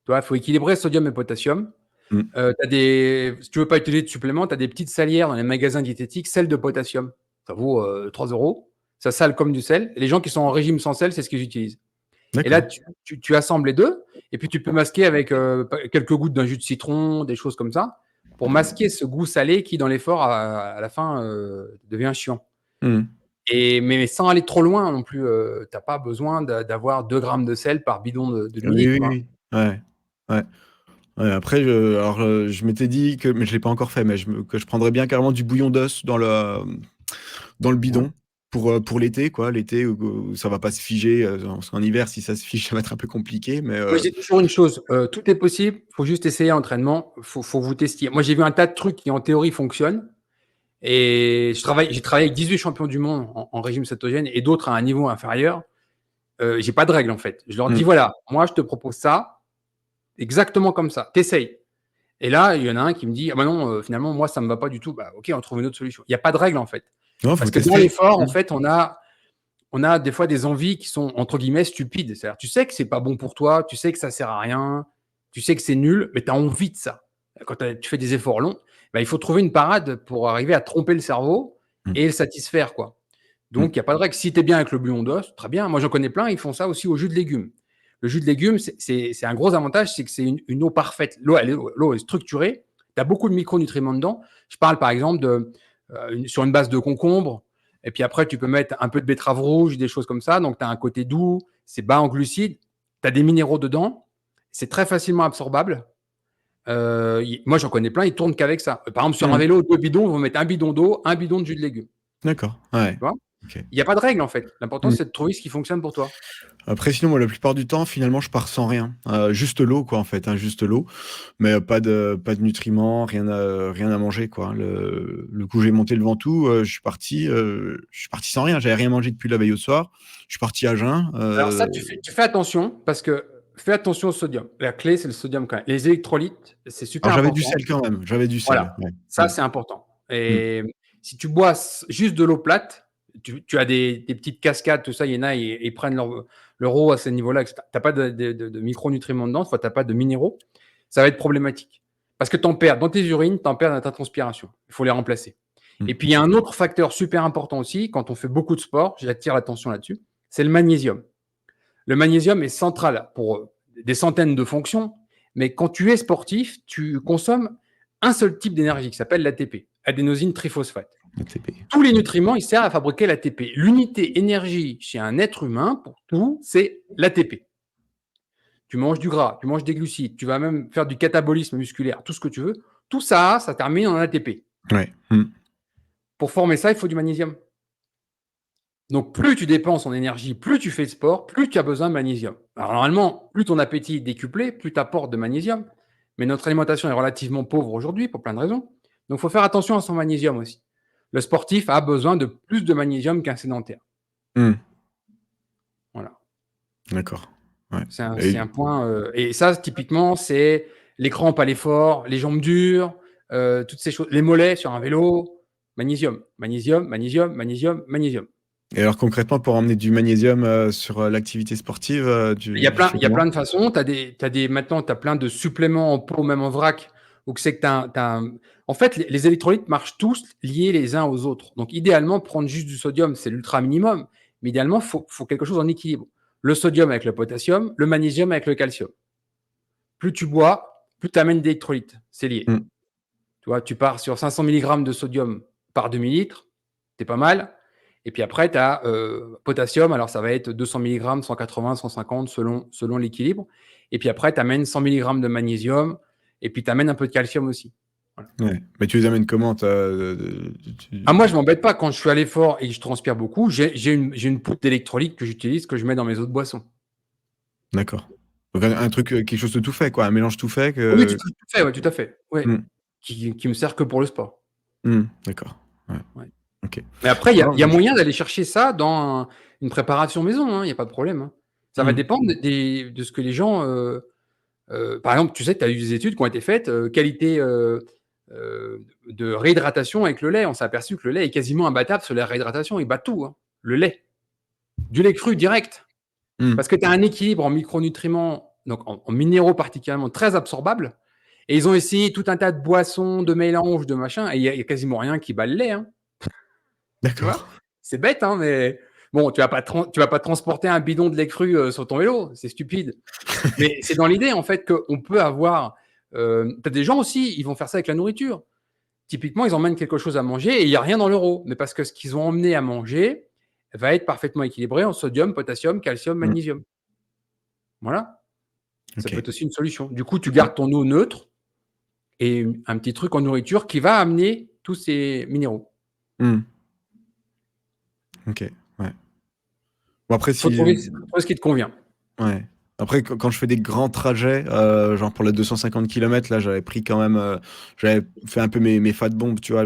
Tu vois? Il faut équilibrer sodium et potassium. mmh, Tu si tu veux pas utiliser de supplément, tu as des petites salières dans les magasins diététiques, sel de potassium. Ça vaut, 3 €. Ça sale comme du sel. Et les gens qui sont en régime sans sel, c'est ce qu'ils utilisent. Et là, D'accord. tu assembles les deux, et puis tu peux masquer avec quelques gouttes d'un jus de citron, des choses comme ça, pour masquer ce goût salé qui, dans l'effort, à la fin, devient chiant. Mmh. Mais sans aller trop loin non plus, tu n'as pas besoin d'avoir 2 grammes de sel par bidon de Oui, litre, oui, quoi. oui. Ouais. Ouais. Ouais, après, je m'étais dit que, mais je l'ai pas encore fait, mais que je prendrais bien carrément du bouillon d'os dans le Ouais. bidon pour l'été, quoi. L'été où ça va pas se figer, parce qu'en hiver, si ça se fige, ça va être un peu compliqué, mais Moi, je dis toujours une chose, tout est possible, il faut juste essayer à l'entraînement, faut vous testiez. Moi, j'ai vu un tas de trucs qui, en théorie, fonctionnent, et j'ai travaillé avec 18 champions du monde en régime cétogène et d'autres à un niveau inférieur. J'ai pas de règle, en fait. Je leur dis: mmh, «Voilà, moi, je te propose ça, exactement comme ça, tu essayes». Et là, il y en a un qui me dit: «Ah bah non, finalement, moi, ça me va pas du tout». Bah, OK, on trouve une autre solution. Il y a pas de règle, en fait. non, faut Parce que dans tester. l'effort, en Mmh, fait, on a des fois des envies qui sont, entre guillemets, «stupides». C'est-à-dire, tu sais que c'est pas bon pour toi, tu sais que ça sert à rien, tu sais que c'est nul, mais tu as envie de ça. Quand tu fais des efforts longs, bah, il faut trouver une parade pour arriver à tromper le cerveau mmh, et le satisfaire, quoi. mmh, Donc il y a pas de règle. Si tu es bien avec le bouillon d'os, très bien. Moi, j'en connais plein, ils font ça aussi au jus de légumes. Le jus de légumes, c'est un gros avantage, c'est que c'est une eau parfaite. L'eau est structurée, tu as beaucoup de micronutriments dedans. Je parle par exemple sur une base de concombre, et puis après, tu peux mettre un peu de betterave rouge, des choses comme ça. Donc, tu as un côté doux, c'est bas en glucides, tu as des minéraux dedans, c'est très facilement absorbable. Moi, j'en connais plein, ils tournent qu'avec ça. Par exemple, sur un mmh. vélo, 2 bidons, ils vont mettre un bidon d'eau, un bidon de jus de légumes. D'accord, ouais. Tu vois? OK. Il y a pas de règle, en fait. L'important, Mmh. c'est de trouver ce qui fonctionne pour toi. Après, sinon, moi, la plupart du temps, finalement, je pars sans rien. Juste l'eau, quoi, en fait, hein, juste l'eau, mais pas de nutriments, rien à manger, quoi. Le coup où j'ai monté le Ventoux, je suis parti sans rien. J'avais rien mangé depuis la veille au soir. Je suis parti à jeun, Alors ça, tu fais attention parce que fais attention au sodium. La clé, c'est le sodium quand même. Les électrolytes, c'est alors super j'avais du important. sel quand même, j'avais du Voilà, sel, ouais. ça, Mmh. c'est important. Mmh. Et si tu bois juste de l'eau plate, tu as des petites cascades, tout ça, il y en a, ils prennent leur eau à ce niveau-là, tu n'as pas de micronutriments dedans, tu n'as pas de minéraux, ça va être problématique. Parce que tu en perds dans tes urines, tu en perds dans ta transpiration. Il faut les remplacer. Mmh. Et puis, il y a un autre facteur super important aussi, quand on fait beaucoup de sport, j'attire l'attention là-dessus, c'est le magnésium. Le magnésium est central pour des centaines de fonctions, mais quand tu es sportif, tu consommes un seul type d'énergie qui s'appelle l'ATP, adénosine triphosphate. ATP. Tous les nutriments, ils servent à fabriquer l'ATP. L'unité énergie chez un être humain, pour tout, c'est l'ATP. Tu manges du gras, tu manges des glucides, tu vas même faire du catabolisme musculaire, tout ce que tu veux. Tout ça, ça termine en ATP. Ouais. Mmh. Pour former ça, il faut du magnésium. Donc, plus tu dépenses en énergie, plus tu fais de sport, plus tu as besoin de magnésium. Alors, normalement, plus ton appétit est décuplé, plus tu apportes de magnésium. Mais notre alimentation est relativement pauvre aujourd'hui pour plein de raisons. Donc, il faut faire attention à son magnésium aussi. Le sportif a besoin de plus de magnésium qu'un sédentaire. Mmh. Voilà. D'accord. Ouais, C'est un point. Et ça, typiquement, c'est les crampes à l'effort, les jambes dures, toutes ces choses, les mollets sur un vélo. Magnésium, magnésium, magnésium, magnésium, magnésium. et alors concrètement, pour emmener du magnésium, sur, l'activité sportive, tu fais Il y a comment? plein de façons. Maintenant, tu as plein de suppléments en pot, même en vrac, où que c'est que en fait, les électrolytes marchent tous liés les uns aux autres. Donc, idéalement, prendre juste du sodium, c'est l'ultra minimum. Mais idéalement, faut quelque chose en équilibre. Le sodium avec le potassium, le magnésium avec le calcium. Plus tu bois, plus tu amènes d'électrolytes. C'est lié. Mmh. Tu vois, tu pars sur 500 milligrammes de sodium par demi-litre, c'est pas mal. Et puis après, tu as potassium, alors ça va être 200 milligrammes, 180, 150 selon l'équilibre. Et puis après, tu amènes 100 milligrammes de magnésium, et puis tu amènes un peu de calcium aussi. Voilà. Ouais, mais tu les amènes comment? Ah, moi, je m'embête pas quand je suis à l'effort et que je transpire beaucoup. J'ai une poutre d'électrolyte que j'utilise, que je mets dans mes autres boissons. D'accord. Donc un truc, quelque chose de tout fait, quoi, un mélange tout fait Oui, que tout à fait, ouais, tout à fait. Ouais. mmh, Qui me sert que pour le sport. d'accord. Ouais, Ouais. OK. Mais après, Non, il y a moi je moyen d'aller chercher ça dans une préparation maison, hein, il y a pas de problème, hein. Ça va mmh, dépendre de ce que les gens, par exemple, tu sais, tu as eu des études qui ont été faites, qualité, de réhydratation avec le lait. On s'est aperçu que le lait est quasiment imbattable sur la réhydratation, il bat tout, hein. Le lait, du lait cru direct, mmh, parce que tu as un équilibre en micronutriments, donc en minéraux particulièrement très absorbables, et ils ont essayé tout un tas de boissons, de mélanges, de machins, et il y a quasiment rien qui bat le lait, hein. Tu vois? d'accord. C'est bête, hein, mais Bon, tu vas pas transporter un bidon de lait cru sur ton vélo, c'est stupide. Mais c'est dans l'idée, en fait, qu'on peut avoir. Tu as des gens aussi, ils vont faire ça avec la nourriture. Typiquement, ils emmènent quelque chose à manger et il n'y a rien dans l'euro. Mais parce que ce qu'ils ont emmené à manger va être parfaitement équilibré en sodium, potassium, calcium, Mmh. magnésium. Voilà, ça peut OK. être aussi une solution. Du coup, tu Ouais. gardes ton eau neutre et un petit truc en nourriture qui va amener tous ces minéraux. Mmh. OK, ouais. Bon après Il faut si, trouver ce qui te convient. ouais. Après quand je fais des grands trajets, genre pour les 250 kilomètres là, j'avais pris quand même, j'avais fait un peu mes fat bombs, tu vois?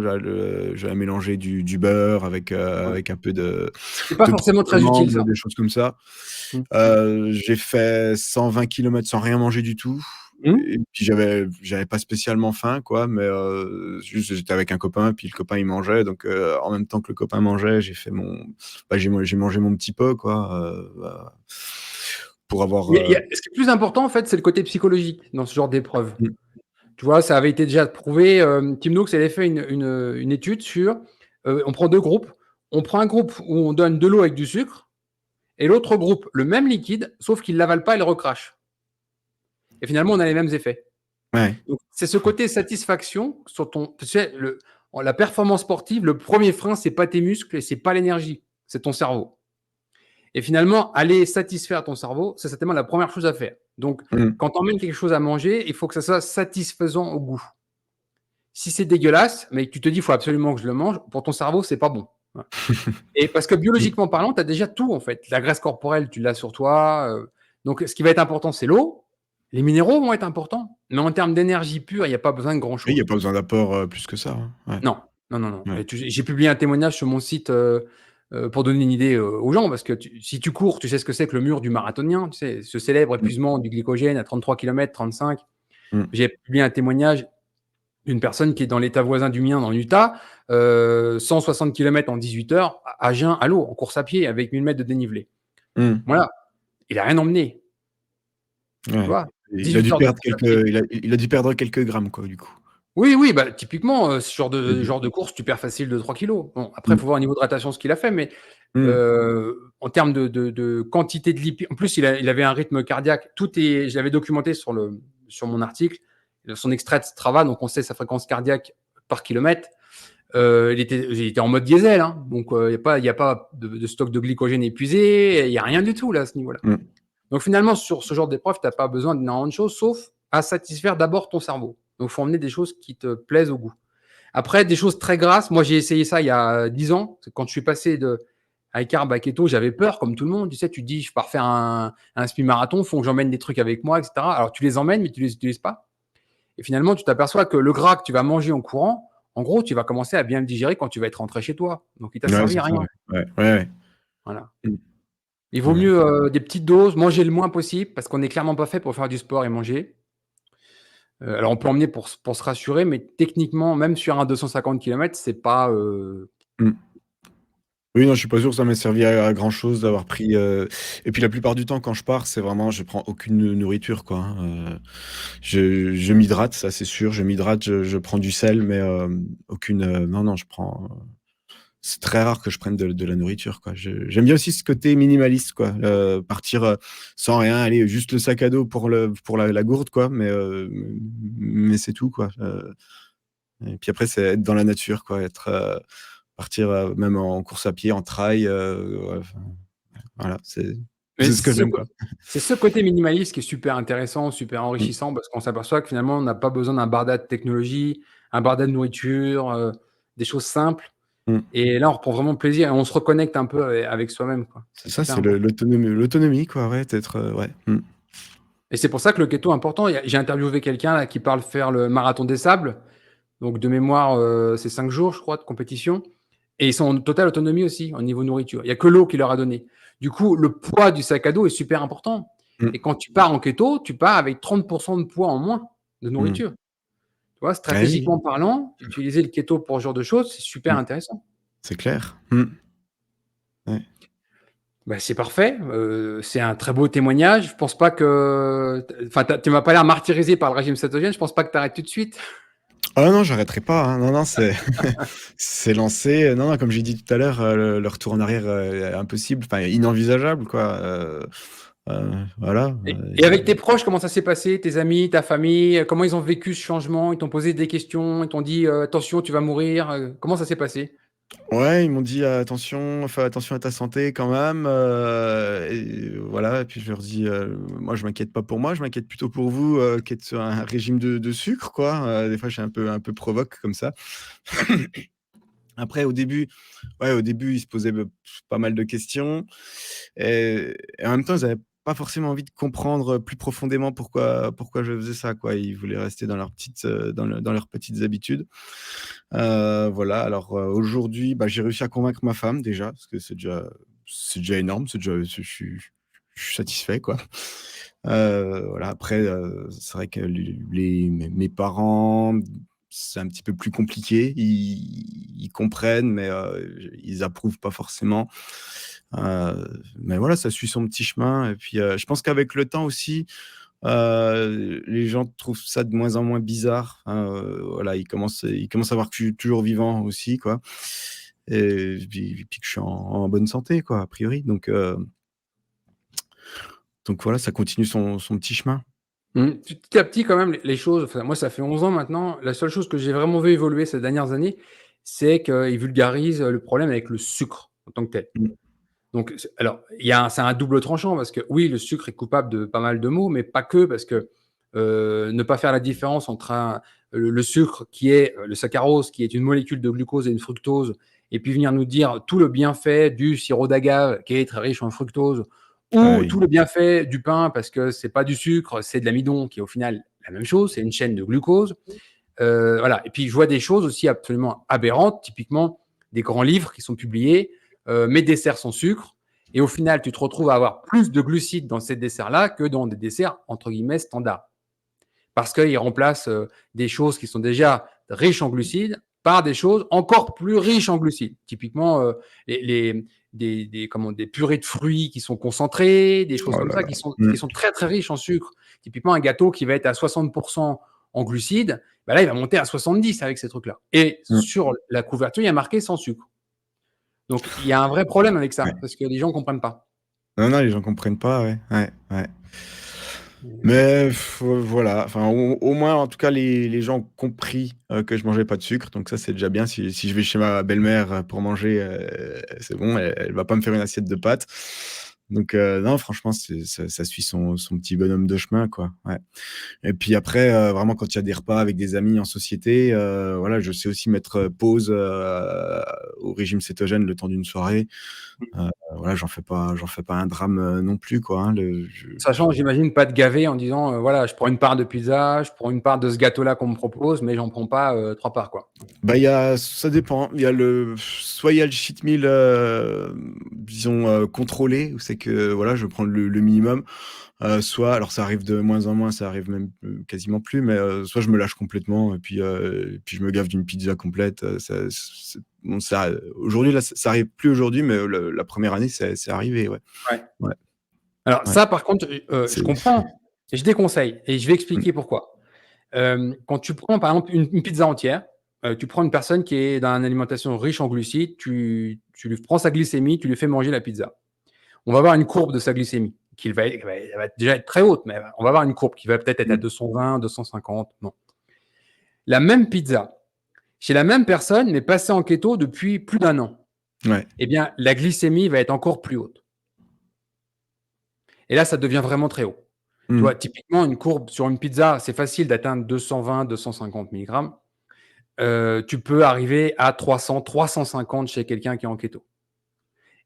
J'avais mélangé du beurre Ouais. avec un peu de C'est pas de forcément poudre très utile, d'amande, ça. des choses comme ça. Mmh. J'ai fait 120 kilomètres sans rien manger du tout Mmh. et puis j'avais pas spécialement faim quoi, mais juste j'étais avec un copain, puis le copain il mangeait donc en même temps que le copain mangeait, j'ai mangé mon petit pot quoi, pour avoir, Ce qui est plus important, en fait, c'est le côté psychologique dans ce genre d'épreuve. mmh, Tu vois, ça avait été déjà prouvé. Tim Noakes avait fait une étude sur, on prend 2 groupes. On prend un groupe où on donne de l'eau avec du sucre et l'autre groupe, le même liquide, sauf qu'il l'avale pas et le recrache. Et finalement, on a les mêmes effets. ouais. Donc, c'est ce côté satisfaction sur ton, tu sais, la performance sportive, le premier frein, c'est pas tes muscles et c'est pas l'énergie, c'est ton cerveau. Et finalement, aller satisfaire ton cerveau, c'est certainement la première chose à faire. Donc, Mmh. quand tu emmènes quelque chose à manger, il faut que ça soit satisfaisant au goût. Si c'est dégueulasse, mais que tu te dis: «Il faut absolument que je le mange», pour ton cerveau, c'est pas bon. Voilà. Et parce que Mmh. biologiquement parlant, tu as déjà tout en fait. La graisse corporelle, tu l'as sur toi, donc ce qui va être important, c'est l'eau. Les minéraux vont être importants, mais en termes d'énergie pure, il y a pas besoin de grand Oui, il y a chose. pas besoin d'apport, plus que ça, hein. Ouais, Non, non, non, non, ouais. et j'ai publié un témoignage sur mon site, pour donner une idée, aux gens parce que si tu cours, tu sais ce que c'est que le mur du marathonien, tu sais? Ce célèbre Mmh. épuisement du glycogène à 33 km, 35. Mmh. J'ai publié un témoignage d'une personne qui est dans l'état voisin du mien, dans l'Utah, 160 kilomètres en 18 heures à jeun, à l'eau, en course à pied avec 1000 mètres de dénivelé. Mmh. Voilà, il a rien emmené, tu Ouais. vois? Il a 18 dû heures de perdre course à pied. il a dû perdre quelques grammes quoi, du coup. Oui, oui, bah, typiquement, ce Mmh mh. genre de course, tu perds facile de 3 kilogrammes. Bon, après, il Mmh. faut voir au niveau hydratation ce qu'il a fait, mais Mmh. en termes de quantité de lipides, en plus, il avait un rythme cardiaque. Tout est, je l'avais documenté sur mon article, son extrait de Strava, donc on sait sa fréquence cardiaque par kilomètre. Il était en mode diesel, hein, donc il y a pas de stock de glycogène épuisé, il y a rien du tout là, à ce niveau-là. Mmh. Donc finalement, sur ce genre d'épreuve, tu as pas besoin d'énormément de choses, sauf à satisfaire d'abord ton cerveau. Donc il faut emmener des choses qui te plaisent au goût. Après, des choses très grasses, moi j'ai essayé ça il y a 10 ans, c'est quand je suis passé de high carb à keto, j'avais peur comme tout le monde. Tu sais, tu te dis: «Je pars faire un semi-marathon, faut que j'emmène des trucs avec moi et cetera». Alors tu les emmènes, mais tu les utilises pas et finalement, tu t'aperçois que le gras que tu vas manger en courant, en gros, tu vas commencer à bien le digérer quand tu vas être rentré chez toi. Donc il t'a Ouais, servi c'est à ça, rien. ouais. Ouais, ouais, ouais. Voilà. Mmh. Il vaut Ouais. mieux, des petites doses, manger le moins possible parce qu'on n'est clairement pas fait pour faire du sport et manger. Alors on peut emmener pour se rassurer, mais techniquement, même sur un 250 kilomètres, c'est pas, Mmh. Oui, non, je suis pas sûr que ça m'ait servi à grand chose d'avoir pris, et puis la plupart du temps quand je pars, c'est vraiment je prends aucune nourriture quoi, hein, je m'hydrate, ça c'est sûr, je m'hydrate, je prends du sel, mais aucune, non, non, c'est très rare que je prenne de la nourriture, quoi. J'aime bien aussi ce côté minimaliste, quoi, partir, sans rien, aller juste le sac à dos pour la gourde, quoi, mais c'est tout, quoi, et puis après, c'est être dans la nature, quoi, partir, même en course à pied, en trail, ouais, enfin, voilà, mais c'est ce que j'aime, quoi. c'est ce côté minimaliste qui est super intéressant, super Mmh, enrichissant parce qu'on s'aperçoit que finalement, on n'a pas besoin d'un barda de technologie, un barda de nourriture, des choses simples mmh. et là, on reprend vraiment plaisir et on se reconnecte un peu avec soi-même, quoi. C'est C'est ça, super c'est important l'autonomie, quoi, ouais, d'être, ouais. Mmh. et c'est pour ça que le keto est important. J'ai interviewé quelqu'un là qui parle faire le marathon des sables, donc de mémoire, c'est 5 jours, je crois, de compétition et ils sont en totale autonomie aussi, au niveau nourriture. Il y a que l'eau qui leur a donné. Du coup, le poids du sac à dos est super important Mmh. et quand tu pars en keto, tu pars avec 30 de poids en moins de Mmh. nourriture. Tu vois? Ah oui, Stratégiquement parlant, utiliser le keto pour ce genre de choses, c'est super mmh, intéressant. c'est clair. Mmh. Ouais. Bah, c'est parfait, c'est un très beau témoignage. Je pense pas que tu m'as pas l'air martyrisé par le régime cétogène, je pense pas que tu arrêtes tout de suite. Ah non, j'arrêterai pas, hein. Non, non, c'est c'est lancé. Non, non, comme j'ai dit tout à l'heure, le retour en arrière, est impossible, enfin inenvisageable quoi, voilà, Et avec tes proches, comment ça s'est passé? Tes amis, ta famille, comment ils ont vécu ce changement? Ils t'ont posé des questions? Ils t'ont dit, «Attention, tu vas mourir», comment ça s'est passé? Ouais, ils m'ont dit: «Attention, fais attention à ta santé quand même», et voilà et puis je leur dis: «Moi je m'inquiète pas pour moi, je m'inquiète plutôt pour vous, qui êtes sur un régime de sucre quoi», des fois je suis un peu provoque comme ça. Après au début, ils se posaient pas mal de questions et en même temps, ils avaient pas forcément envie de comprendre plus profondément pourquoi je faisais ça, quoi. Ils voulaient rester dans leurs petites, dans leurs petites habitudes. Voilà, alors, aujourd'hui, bah, j'ai réussi à convaincre ma femme déjà, parce que c'est déjà énorme, je suis satisfait, quoi. Voilà, après, c'est vrai que mes parents, c'est un petit peu plus compliqué. Ils comprennent, mais ils approuvent pas forcément. Mais voilà, ça suit son petit chemin et puis, je pense qu'avec le temps aussi, les gens trouvent ça de moins en moins bizarre, hein, voilà, ils commencent à voir que je suis toujours vivant aussi, quoi et puis que je suis en bonne santé, quoi, a priori donc voilà, ça continue son petit chemin. Mmh. Petit à petit quand même les choses, enfin moi ça fait 11 ans maintenant, la seule chose que j'ai vraiment vu évoluer ces dernières années, c'est qu'ils vulgarisent, le problème avec le sucre en tant que tel. Mmh. Donc alors c'est un double tranchant parce que oui, le sucre est coupable de pas mal de maux, mais pas que parce que, ne pas faire la différence entre le sucre qui est, le saccharose qui est une molécule de glucose et une fructose et puis venir nous dire tout le bienfait du sirop d'agave qui est très riche en fructose Ah ou oui. tout le bienfait du pain parce que c'est pas du sucre, c'est de l'amidon qui est au final la même chose, c'est une chaîne de glucose. Voilà et puis je vois des choses aussi absolument aberrantes, typiquement des grands livres qui sont publiés, «Mes desserts sans sucre» et au final, tu te retrouves à avoir plus de glucides dans ces desserts-là que dans des desserts entre guillemets «standards». Parce qu'ils remplacent, des choses qui sont déjà riches en glucides par des choses encore plus riches en glucides. Typiquement, les des purées de fruits qui sont concentrées, des choses Oh comme là ça là. qui Mmh. sont très, très riches en sucre. Typiquement, un gâteau qui va être à 60 en glucides, bah, là, il va monter à 70 avec ces trucs-là et Mmh. sur la couverture, il y a marqué «sans sucre». Donc il y a un vrai problème avec ça, Ouais. parce que les gens comprennent pas. Non, non, les gens comprennent pas, ouais, ouais, ouais. Mmh. Mais voilà, enfin, au moins, en tout cas, les gens ont compris, que je mangeais pas de sucre, donc ça, c'est déjà bien. Si je vais chez ma belle-mère, pour manger, c'est bon, elle va pas me faire une assiette de pâtes. Donc non, franchement, ça suit son petit bonhomme de chemin, quoi, ouais. Et puis après, vraiment quand il y a des repas avec des amis en société, voilà, je sais aussi mettre, pause, au régime cétogène le temps d'une soirée. Voilà, j'en fais pas un drame, non plus, quoi, hein. Le je Sachant, j'imagine, pas te gaver en disant, voilà, je prends une part de pizza, je prends une part de ce gâteau-là qu'on me propose, mais j'en prends pas, 3 parts, quoi. Bah, ça dépend. Soit il y a le cheat meal, disons, contrôlé, où c'est que, voilà, je prends le minimum, soit alors ça arrive de moins en moins, ça arrive même, quasiment plus, mais soit je me lâche complètement et puis je me gave d'une pizza complète, bon ça, aujourd'hui là, ça arrive plus aujourd'hui, mais la 1re année, c'est arrivé, ouais. Ouais. Ouais, Alors ouais. ça, par contre, je C'est comprends et je déconseille et je vais mmh, expliquer pourquoi. Quand tu prends, par exemple, une pizza entière, tu prends une personne qui est dans une alimentation riche en glucides, tu lui prends sa glycémie, tu lui fais manger la pizza. On va avoir une courbe de sa glycémie qui va déjà être très haute, mais on va avoir une courbe qui va peut-être être à mmh, 220, 250, bon. La même pizza, chez la même personne, mais passée en kéto depuis plus d'un an, ouais, eh bien, la glycémie va être encore plus haute. Et là, ça devient vraiment très haut. Tu mmh, vois, typiquement, une courbe sur une pizza, c'est facile d'atteindre 220-250 milligrammes. Tu peux arriver à 300-350 chez quelqu'un qui est en kéto.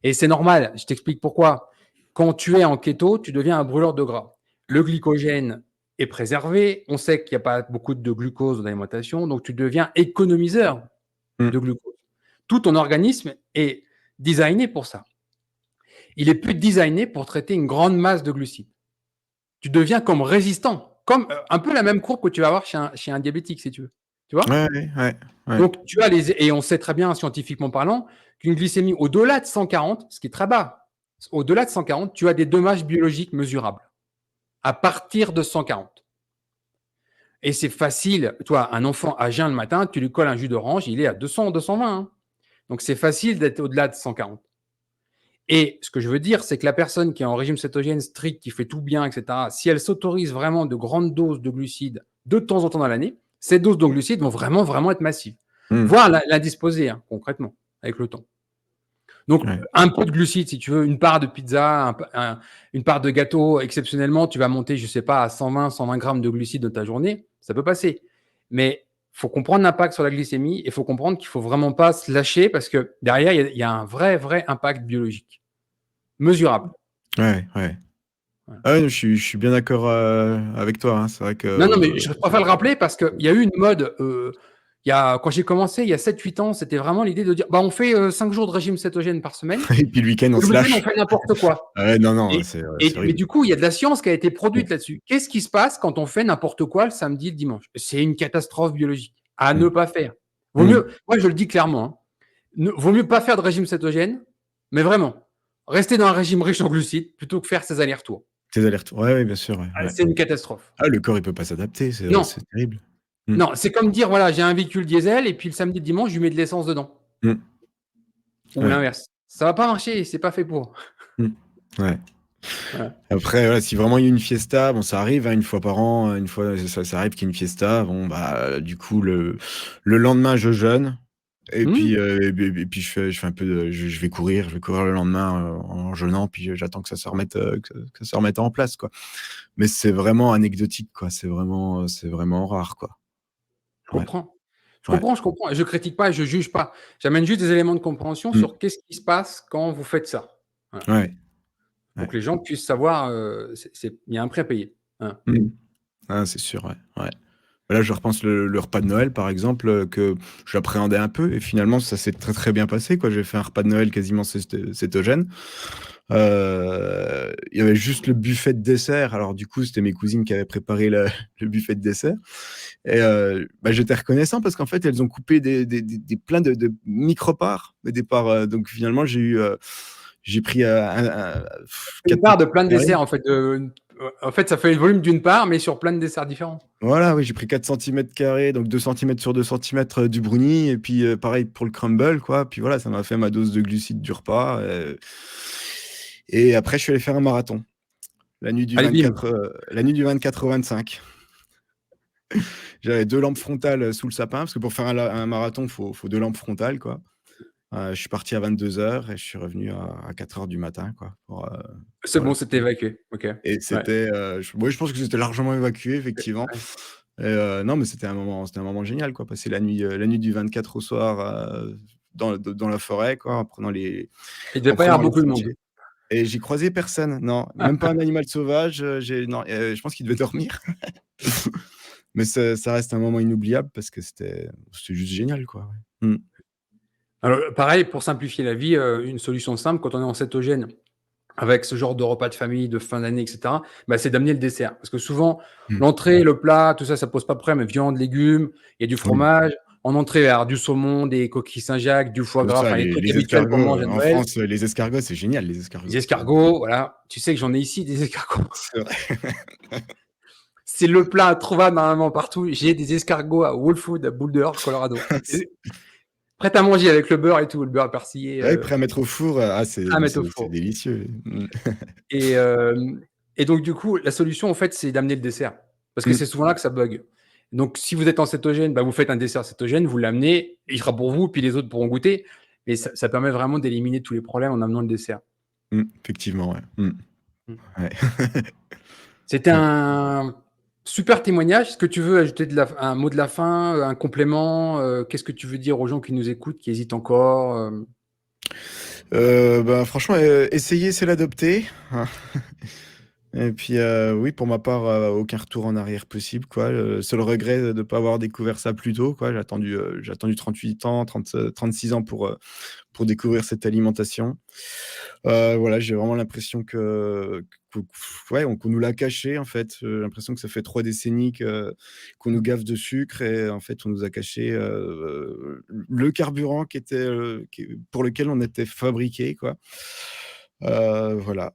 Et c'est normal, je t'explique pourquoi. Quand tu es en kéto, tu deviens un brûleur de gras. Le glycogène est préservé, on sait qu'il n'y a pas beaucoup de glucose dans l'alimentation, donc tu deviens économiseur mmh, de glucose. Tout ton organisme est designé pour ça. Il est plus designé pour traiter une grande masse de glucides. Tu deviens comme résistant, comme, un peu la même courbe que tu vas avoir chez un diabétique, si tu veux. Tu vois? ouais, ouais, ouais, ouais, Donc tu as et on sait très bien, scientifiquement parlant, qu'une glycémie au-delà de 140, ce qui est très bas, au-delà de 140, tu as des dommages biologiques mesurables, à partir de 140. Et c'est facile. Toi, un enfant à jeun le matin, tu lui colles un jus d'orange, il est à 200, 220. Hein. Donc, c'est facile d'être au-delà de 140. Et ce que je veux dire, c'est que la personne qui est en régime cétogène strict, qui fait tout bien, etc., si elle s'autorise vraiment de grandes doses de glucides de temps en temps dans l'année, ces doses de glucides vont vraiment, vraiment être massives. Mmh. Voire l'indisposer, hein, concrètement, avec le temps. Donc, Ouais. un peu de glucides, si tu veux, une part de pizza, une part de gâteau, exceptionnellement, tu vas monter, je ne sais pas, à 120, 120 grammes de glucides dans ta journée, ça peut passer. Mais il faut comprendre l'impact sur la glycémie et il faut comprendre qu'il ne faut vraiment pas se lâcher parce que derrière, il y a un vrai, vrai impact biologique, mesurable. Ouais, ouais. Voilà. Ah ouais, je suis bien d'accord, avec toi, hein. C'est vrai Non, non, que, mais je préfère le rappeler parce qu'il y a eu une mode, quand j'ai commencé, il y a 7-8 ans, c'était vraiment l'idée de dire, bah, on fait 5 jours de régime cétogène par semaine et puis le week-end, on et le se week-end, on lâche. fait n'importe quoi. Ah ouais, non, non, Et, c'est mais horrible. du coup, il y a de la science qui a été Mmh. produite là-dessus. Qu'est-ce qui se passe quand on fait n'importe quoi le samedi et le dimanche? C'est une catastrophe biologique à ne Mmh. pas faire. Vaut Mmh. mieux, moi je le dis clairement, hein, vaut mieux pas faire de régime cétogène, mais vraiment, rester dans un régime riche en glucides plutôt que faire ces allers-retours. Tes allers-retours. Ouais, ouais, bien sûr, ouais, Ah, ouais. c'est une catastrophe. Ah, le corps, il peut pas s'adapter, Non, c'est terrible. Mmh. non, c'est comme dire, voilà, j'ai un véhicule diesel et puis le samedi et le dimanche, je lui mets de l'essence dedans. Mmh. Ou Ouais. l'inverse. Ça va pas marcher, c'est pas fait pour. Mmh. Ouais. Voilà. Après, voilà, si vraiment il y a une fiesta, bon, ça arrive, hein, 1 fois par an, une fois ça arrive qu'il y ait une fiesta. Bon, bah, du coup, le lendemain, je jeûne et Mmh. puis, je fais un peu de je vais courir le lendemain, en jeûnant, puis, j'attends que ça se remette, que ça se remette en place, quoi. Mais c'est vraiment anecdotique, quoi. C'est vraiment rare, quoi. Je Ouais, comprends. Je ouais. comprends, je comprends. Et je critique pas et je juge pas. J'amène juste des éléments de compréhension Mmh. sur qu'est-ce qui se passe quand vous faites ça. Voilà. Ouais, Pour ouais. que les gens puissent savoir, il y a un prix à payer. Hein. Mmh. Ah, c'est sûr, ouais, ouais. Là, je repense le repas de Noël, par exemple, que j'appréhendais un peu et finalement, ça s'est très, très bien passé, quoi. J'ai fait un repas de Noël quasiment cétogène. Il y avait juste le buffet de dessert. Alors du coup, c'était mes cousines qui avaient préparé le le buffet de dessert et bah, j'étais reconnaissant parce qu'en fait, elles ont coupé des plein de micro-parts, des parts, donc finalement, j'ai pris, un Une 4 part de plein de carrés. desserts en fait, en fait, ça fait le volume d'une part, mais sur plein de desserts différents. Voilà, oui, j'ai pris 4 cm², donc 2 centimètres sur 2 centimètres, du brownie et puis, pareil pour le crumble, quoi. Puis voilà, ça m'a fait ma dose de glucides du repas, et après je suis allé faire un marathon. Allez bim! La nuit du 24 au 25. J'avais 2 lampes frontales, sous le sapin, parce que pour faire un marathon, faut 2 lampes frontales, quoi. Je suis parti à 22 h et je suis revenu à 4 h du matin, quoi, C'est pour bon, la c'était finir. évacué. OK. Et Ouais. c'était, je pense que c'était largement évacué, effectivement. Ouais. Et non, mais c'était un moment génial, quoi, passer la nuit du 24 au soir, dans la forêt, quoi, Il devait en pas y avoir prenant les beaucoup de monde. sentiers, et j'ai croisé personne, non, même pas un animal sauvage, non, je pense qu'il devait dormir. Mais ça reste un moment inoubliable parce que c'était juste génial, quoi, ouais. Mmh. Alors, pareil, pour simplifier la vie, une solution simple quand on est en cétogène, avec ce genre de repas de famille, de fin d'année et cetera, bah, c'est d'amener le dessert. Parce que souvent, Mmh. l'entrée, le plat, tout ça, ça pose pas de problème. Viande, légumes, il y a du Oui. fromage. En entrée, il va y avoir du saumon, des coquilles Saint-Jacques, du foie C'est gras, ça, enfin les trucs les habituels qu'on escargots, mange à en Noël. France, les escargots, c'est génial, les Les escargots. escargots, voilà. Tu sais que j'en ai ici des escargots. C'est vrai. C'est le plat introuvable normalement partout. J'ai des escargots à Whole Foods, à Boulder, Colorado. Et prêt à manger avec le beurre et tout, le beurre persillé, Ouais, prêt à mettre au four, ah à mais mettre au c'est four. délicieux. Mmh. Et, hem et donc du coup, la solution en fait, c'est d'amener le dessert. Parce que Mmh. c'est souvent là que ça bug. Donc si vous êtes en cétogène, bah, vous faites un dessert cétogène, vous l'amenez, il sera pour vous, puis les autres pourront goûter. Et ça permet vraiment d'éliminer tous les problèmes en amenant le dessert. Mmh, effectivement, ouais. Mmh. Mmh. Ouais. C'était Ouais. un super témoignage. Est-ce que tu veux ajouter un mot de la fin, un complément? Qu'est-ce que tu veux dire aux gens qui nous écoutent, qui hésitent encore, Bah, franchement, essayer, c'est l'adopter, hein. Et puis, oui, pour ma part, aucun retour en arrière possible, quoi. Le seul regret, de ne pas avoir découvert ça plus tôt, quoi. J'ai attendu 38 ans, 36 ans pour découvrir cette alimentation. Voilà, j'ai vraiment l'impression que ouais, qu'on nous l'a caché, en fait. J'ai l'impression que ça fait 3 décennies qu'on nous gave de sucre et en fait, on nous a caché, le carburant qui pour lequel on était fabriqué, quoi. Voilà.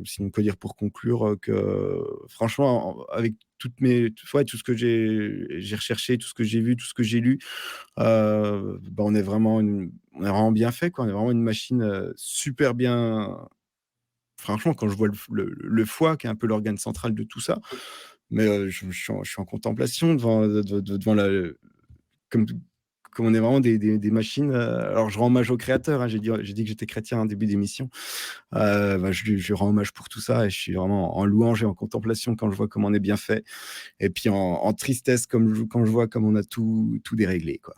sinon quoi dire pour conclure, que franchement, avec tout ce que j'ai recherché, tout ce que j'ai vu, tout ce que j'ai lu, bah, on est vraiment bien fait, quoi. On est vraiment une machine, super bien. Franchement, quand je vois le foie qui est un peu l'organe central de tout ça, mais je suis en contemplation devant la comme comme on est vraiment des machines, alors je rends hommage au créateur, hein. J'ai dit que j'étais chrétien en début d'émission. Bah, je lui rends hommage pour tout ça et je suis vraiment en louange et en contemplation quand je vois comment on est bien fait et puis en tristesse quand je vois comme on a tout déréglé, quoi.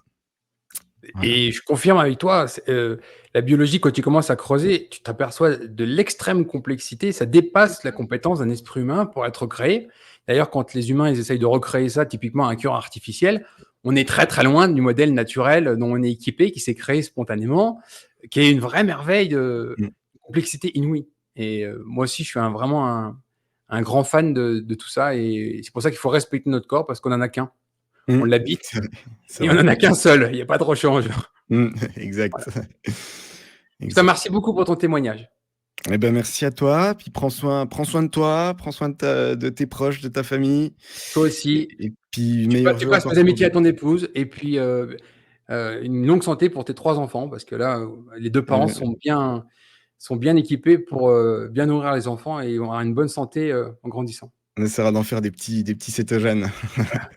Voilà. Et je confirme avec toi, la biologie, quand tu commences à creuser, tu t'aperçois de l'extrême complexité. Ça dépasse la compétence d'un esprit humain pour être créé. D'ailleurs, quand les humains ils essayent de recréer ça, typiquement un cœur artificiel, on est très très loin du modèle naturel dont on est équipé, qui s'est créé spontanément, qui est une vraie merveille de Mmh. complexité inouïe. Et moi aussi, je suis vraiment un grand fan de tout ça. Et c'est pour ça qu'il faut respecter notre corps parce qu'on n'en a qu'un. Mmh. On l'habite C'est vrai, c'est et on vrai. n'en a qu'un seul. Il n'y a pas de rechange. Mmh, exact. Je te Exact. remercie beaucoup pour ton témoignage. Eh ben, merci à toi, puis prends soin de toi, prends soin de tes proches, de ta famille Toi aussi. et puis Tu, meilleurs tu vœux passes encore mes pour amitiés à ton épouse et puis une longue santé pour tes 3 enfants parce que là, les 2 parents heu, sont bien équipés pour bien nourrir les enfants et ils vont avoir une bonne santé en grandissant. on essaiera d'en faire des petits cétogènes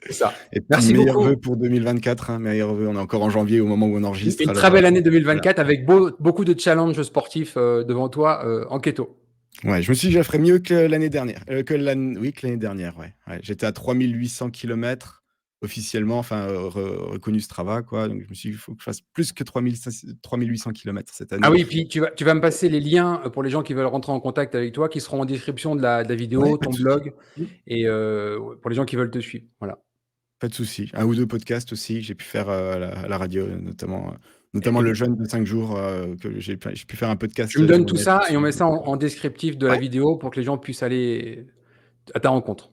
C'est ça. et puis Merci meilleurs vœux beaucoup. pour 2024, hein, meilleurs vœux. On est encore en janvier au moment où on enregistre Une très alors, belle année voilà. 2024 avec beaucoup de challenges sportifs devant toi en keto. Ouais, je me suis dit: «Je la ferai mieux que l'année dernière», que l'année dernière, ouais, ouais. J'étais à 3 800 kilomètres officiellement, enfin, reconnu Strava, quoi, donc je me suis dit: «Il faut que je fasse plus que 3 800 kilomètres cette Ah année». oui, puis tu vas me passer les liens pour les gens qui veulent rentrer en contact avec toi, qui seront en description de la Ouais, vidéo, pas ton de souci. blog Mmh. et pour les gens qui veulent te suivre. Voilà. Pas de souci. 1 ou 2 podcasts aussi que j'ai pu faire, à la radio, notamment Et le jeûne de 5 jours, que j'ai pu faire un tu podcast, me donnes tout témoignage ça et on dessus. met ça en descriptif de la Ouais, vidéo pour que les gens puissent aller à ta rencontre.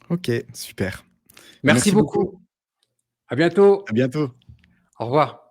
OK, super. Merci Merci beaucoup. beaucoup. À À bientôt. bientôt. Au revoir.